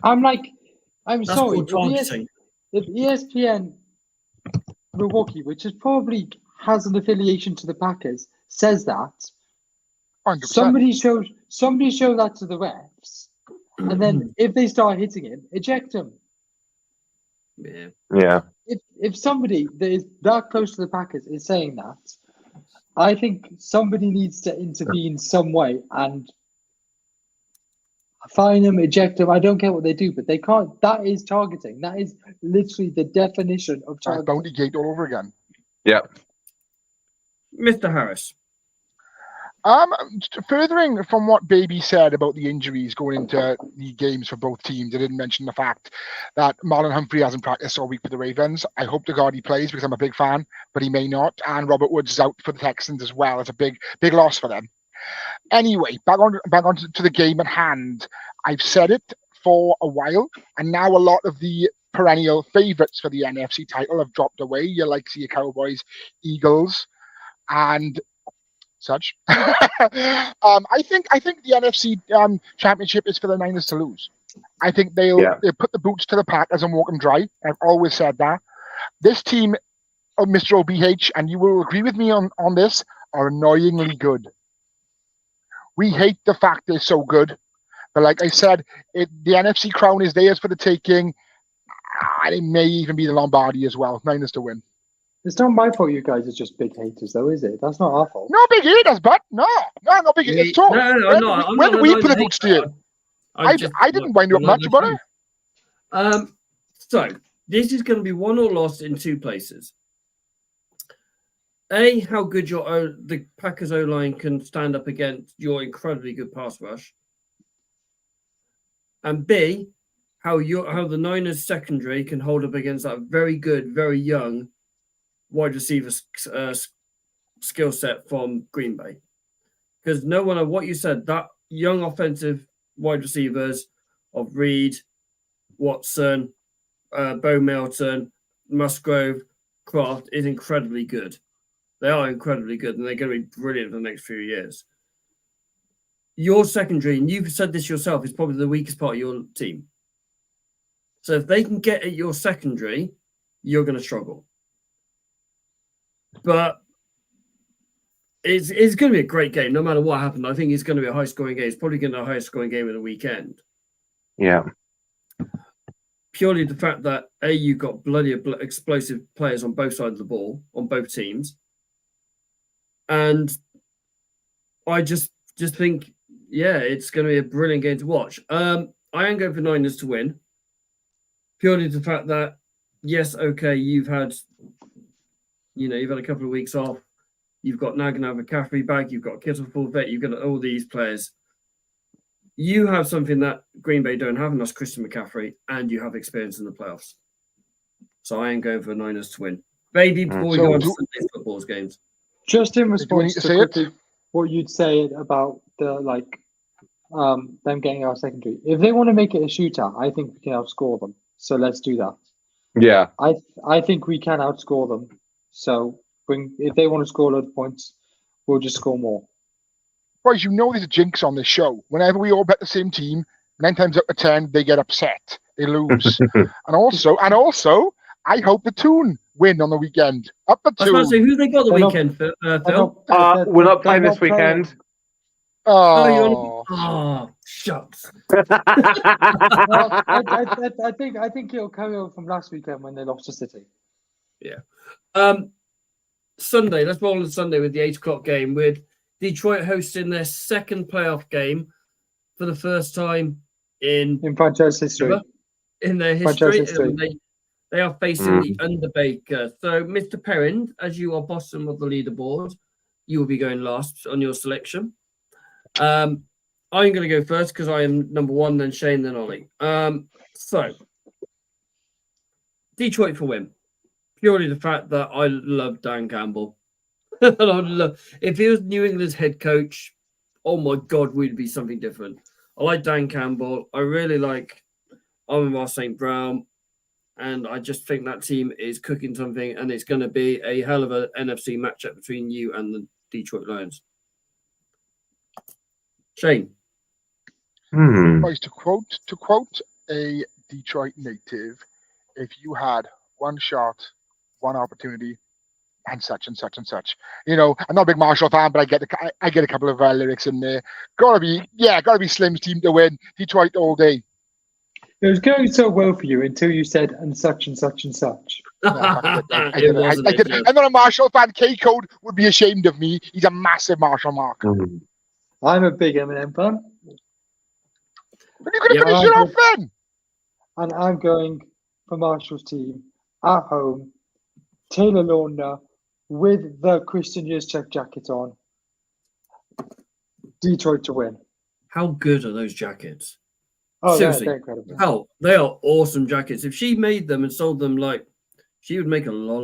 I'm like, I'm
That's
sorry.
called targeting.
If ESPN Milwaukee, which probably has an affiliation to the Packers, says that,
100%.
somebody show that to the refs, and then if they start hitting him, eject him.
Yeah.
If somebody that is that close to the Packers is saying that, I think somebody needs to intervene some way and fine them, eject them. I don't care what they do, but they can't. That is targeting. That is literally the definition of targeting.
Bounty gate all over again.
Yeah.
Mr. Harris.
Furthering from what Baby said about the injuries going into the games for both teams, I didn't mention the fact that Marlon Humphrey hasn't practiced all week for the Ravens. I hope to God he plays because I'm a big fan, but he may not. And Robert Woods is out for the Texans as well. It's a big loss for them. Anyway, back on to the game at hand. I've said it for a while, and now a lot of the perennial favourites for the NFC title have dropped away. You like see your Cowboys, Eagles, and such. I think the NFC championship is for the Niners to lose. I think they'll put the boots to the Packers and walk them dry. I've always said that. This team, Mr. OBH, and you will agree with me on this, are annoyingly good. We hate the fact they're so good. But like I said, the NFC crown is theirs for the taking. And it may even be the Lombardi as well. Niners to win.
It's not my fault you guys are just big haters, though, is it? That's not our fault.
No big haters, but no, not big haters at all.
No,
when do we put the boots to you? I didn't wind you up much about it.
So, this is going to be won or lost in two places. A, how good the Packers O-line can stand up against your incredibly good pass rush. And B, how the Niners secondary can hold up against that very good, very young wide receiver skill set from Green Bay. Because no one, what you said, that young offensive wide receivers of Reed, Watson, Bo Melton, Musgrove, Kraft is incredibly good. They are incredibly good, and they're going to be brilliant for the next few years. Your secondary, and you've said this yourself, is probably the weakest part of your team. So if they can get at your secondary, you're going to struggle. But it's going to be a great game, no matter what happened. I think it's going to be a high-scoring game. It's probably going to be the highest-scoring game of the weekend.
Yeah.
Purely the fact that, A, you've got bloody explosive players on both sides of the ball, on both teams. And I just think, it's going to be a brilliant game to watch. I am going for Niners to win. Purely the fact that, yes, okay, you've had a couple of weeks off. You've got now going to have a McCaffrey back. You've got Kittle full vet. You've got all these players. You have something that Green Bay don't have, and that's Christian McCaffrey, and you have experience in the playoffs. So I am going for Niners to win. Baby, before we go on to Sunday football's games.
Just in response to what you'd say about the them getting our secondary. If they want to make it a shootout, I think we can outscore them. So let's do that.
Yeah.
I think we can outscore them. So if they want to score a lot of points, we'll just score more.
Boys, there's a jinx on this show. Whenever we all bet the same team, 9 times out of 10, they get upset. They lose. and also, I hope the Toon win on the weekend. Up the Toon.
I was going to say, who they got the weekend, Phil?
We're not playing this weekend.
Oh, shucks.
I think it'll carry over from last weekend when they lost to City.
Yeah. Sunday. Let's roll on Sunday with the 8:00 game with Detroit hosting their second playoff game for the first time in
franchise history.
In their
Franchise
history.
history.
They are facing the Underbaker. So, Mr. Perrin, as you are bottom of the leaderboard, you will be going last on your selection. I'm going to go first because I am number one, then Shane, then Ollie. So, Detroit for win. Purely the fact that I love Dan Campbell. If he was New England's head coach, oh my God, we'd be something different. I like Dan Campbell. I really like Amon-Ra St. Brown. And I just think that team is cooking something, and it's going to be a hell of a NFC matchup between you and the Detroit Lions. Shane.
Boys, to quote a Detroit native, if you had one shot, one opportunity, and such and such and such. You know, I'm not a big Marshall fan, but I get a couple of lyrics in there. Gotta be Slim's team to win. Detroit all day.
It was going so well for you until you said and such and such and such.
I did. I'm not a Marshall fan. K-Code would be ashamed of me. He's a massive Marshall mark.
I'm a big Eminem fan.
But you could have finished it off then.
And I'm going for Marshall's team at home. Taylor Lautner with the Christian Juszczyk jacket on. Detroit to win.
How good are those jackets?
Oh,
seriously,
they're incredible.
Hell, they are awesome jackets. If she made them and sold them, like, she would make a lot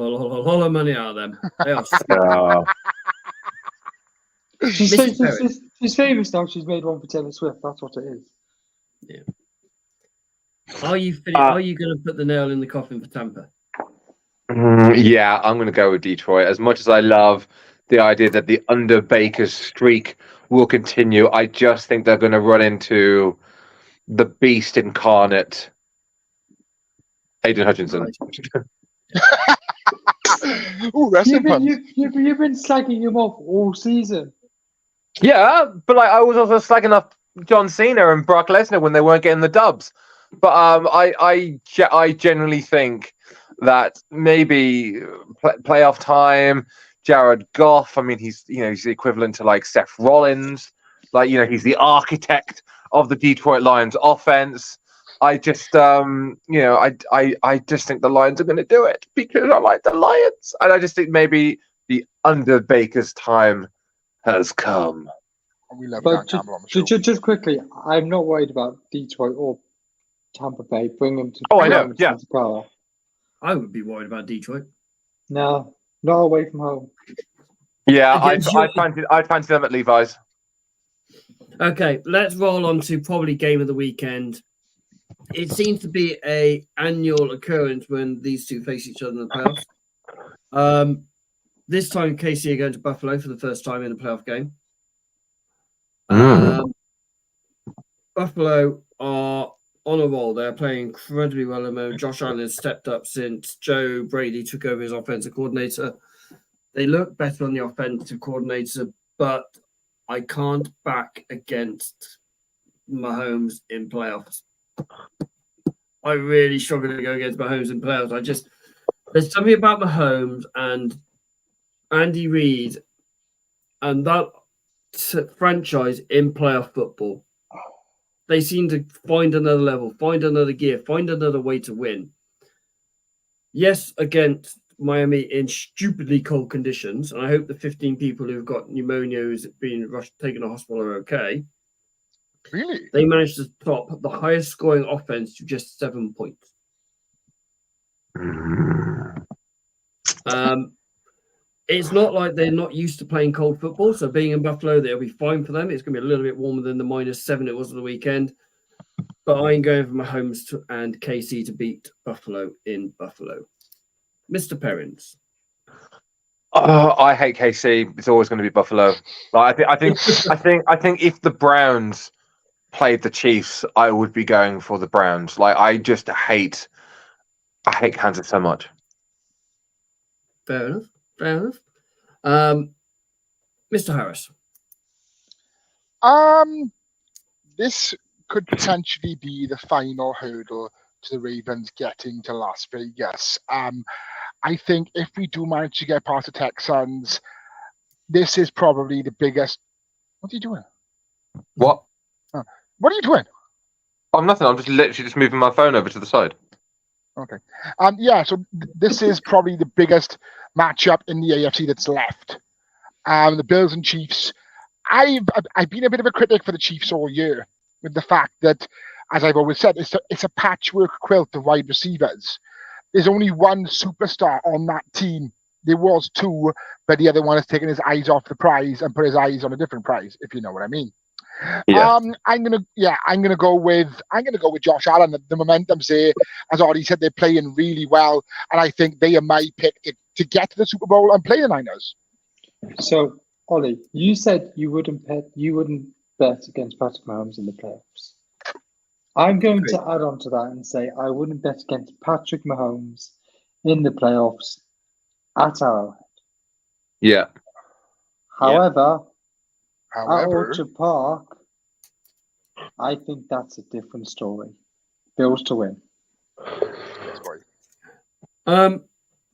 of money out of them. They are
She's famous now. She's made one for Taylor Swift. That's what it is.
Yeah. Are you going to put the nail in the coffin for Tampa?
Yeah, I'm going to go with Detroit. As much as I love the idea that the under Baker's streak will continue, I just think they're going to run into the beast incarnate, Aiden Hutchinson.
Ooh, wrestling puns.
You've been slagging him off all season.
Yeah, but like I was also slagging off John Cena and Brock Lesnar when they weren't getting the dubs. But I generally think that maybe playoff time, Jared Goff. I mean, he's the equivalent to like Seth Rollins. Like, he's the architect of the Detroit Lions offense. I just I just think the Lions are going to do it because I like the Lions, and I just think maybe the under Baker's time has come.
We love
but
just
quickly, I'm not worried about Detroit or Tampa Bay. Bring them to.
Oh, I know. Yeah,
I would be worried about Detroit.
No, not away from home.
Yeah, I'd fancy them at Levi's.
Okay, let's roll on to probably game of the weekend. It seems to be a annual occurrence when these two face each other in the playoffs. This time, KC are going to Buffalo for the first time in a playoff game. Buffalo are on a roll. They're playing incredibly well at the moment. Josh Allen has stepped up since Joe Brady took over as offensive coordinator. They look better on the offensive coordinator, but I can't back against Mahomes in playoffs. I really struggle to go against Mahomes in playoffs. There's something about Mahomes and Andy Reid and that franchise in playoff football. They seem to find another level, find another gear, find another way to win. Yes, against Miami in stupidly cold conditions, and I hope the 15 people who've got pneumonia who's been taken to hospital are okay.
Really?
They managed to top the highest scoring offense to just 7 points. It's not like they're not used to playing cold football, so being in Buffalo, they'll be fine for them. It's going to be a little bit warmer than the -7 it was on the weekend. But I'm going for Mahomes and KC to beat Buffalo in Buffalo. Mr. Perrins.
I hate KC. It's always going to be Buffalo. Like, I think if the Browns played the Chiefs, I would be going for the Browns. Like, I hate Kansas so much.
Fair enough. Mr. Harris.
This could potentially be the final hurdle to the Ravens getting to Las Vegas. I think if we do manage to get past the Texans, this is probably the biggest. What are you doing?
What?
What are you doing?
I'm nothing. I'm just literally just moving my phone over to the side.
Okay. Yeah, so this is probably the biggest matchup in the AFC that's left. The Bills and Chiefs. I've been a bit of a critic for the Chiefs all year with the fact that, as I've always said, it's a patchwork quilt of wide receivers. There's only one superstar on that team. There was two, but the other one has taken his eyes off the prize and put his eyes on a different prize, if you know what I mean.
Yeah.
I'm gonna go with Josh Allen. The momentum's there. As already said, they're playing really well, and I think they are my pick to get to the Super Bowl and play the Niners.
So, Ollie, you said you wouldn't bet against Patrick Mahomes in the playoffs. I'm going to add on to that and say I wouldn't bet against Patrick Mahomes in the playoffs at Arrowhead.
Yeah.
However, at Orchard Park, I think that's a different story. Bills to win.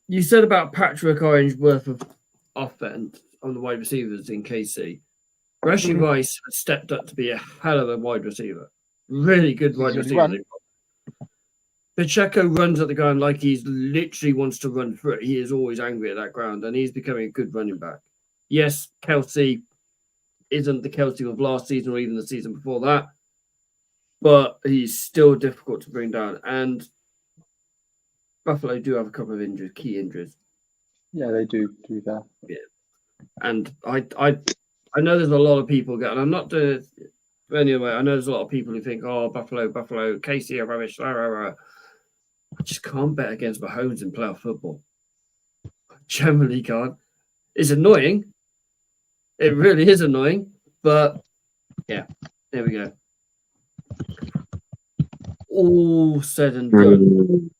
You said about Patrick Orange worth of offense on the wide receivers in KC. Rashee Rice has stepped up to be a hell of a wide receiver. Really good wide receiver. Pacheco runs at the ground like he's literally wants to run through it. He is always angry at that ground, and he's becoming a good running back. Yes, Kelce isn't the Kelce of last season or even the season before that, but he's still difficult to bring down. And Buffalo do have a couple of key injuries.
Yeah, they do that.
Yeah, and I know there's a lot of people and I'm not doing it anyway. I know there's a lot of people who think, oh, Buffalo, KC are rubbish. Rah, rah, rah. I just can't bet against Mahomes in playoff football. I generally can't. It's annoying. It really is annoying, but yeah, there we go. All said and done.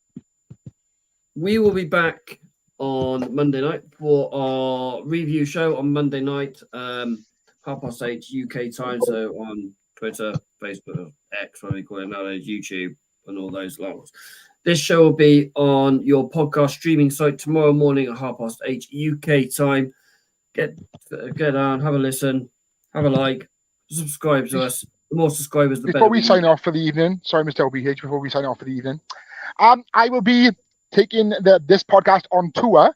We will be back on Monday night for our review show on Monday night, 8:30 UK time. So on Twitter, Facebook, X, what do we call it nowadays, YouTube, and all those logs. This show will be on your podcast streaming site tomorrow morning at 8:30 UK time. Get on, have a listen, have a like, subscribe to us. The more subscribers, the better.
Before we sign off for the evening, sorry, Mr. OBH, before we sign off for the evening, I will be taking this podcast on tour.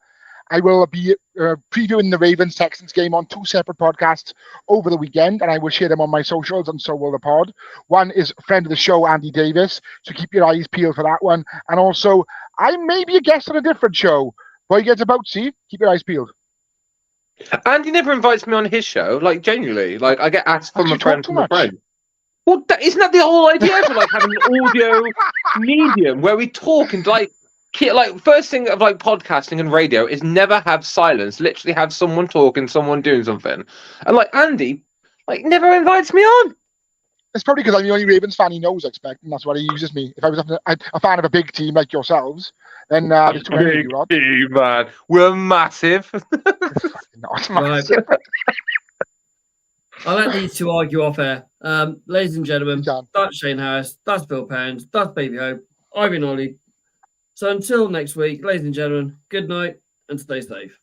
I will be previewing the Ravens-Texans game on 2 separate podcasts over the weekend, and I will share them on my socials, and so will the pod. One is friend of the show, Andy Davis, so keep your eyes peeled for that one. And also, I may be a guest on a different show. Boy Gets a Boatsy, keep your eyes peeled.
Andy never invites me on his show, like, genuinely. Like, I get asked from a friend from a friend. Well, isn't that the whole idea for, like, having an audio medium where we talk and, like, first thing of like podcasting and radio is never have silence. Literally have someone talking, someone doing something. And like Andy, like never invites me on.
It's probably because I'm the only Ravens fan he knows, I expect, and that's why he uses me. If I was a fan of a big team like yourselves, then there's too many of you, Rod.
Big man, we're massive.
Not massive.
I'll let these two argue off air. Ladies and gentlemen, that's Shane Harris, that's Bill Pounds, that's Baby Hope, I've been Ollie. So until next week, ladies and gentlemen, good night and stay safe.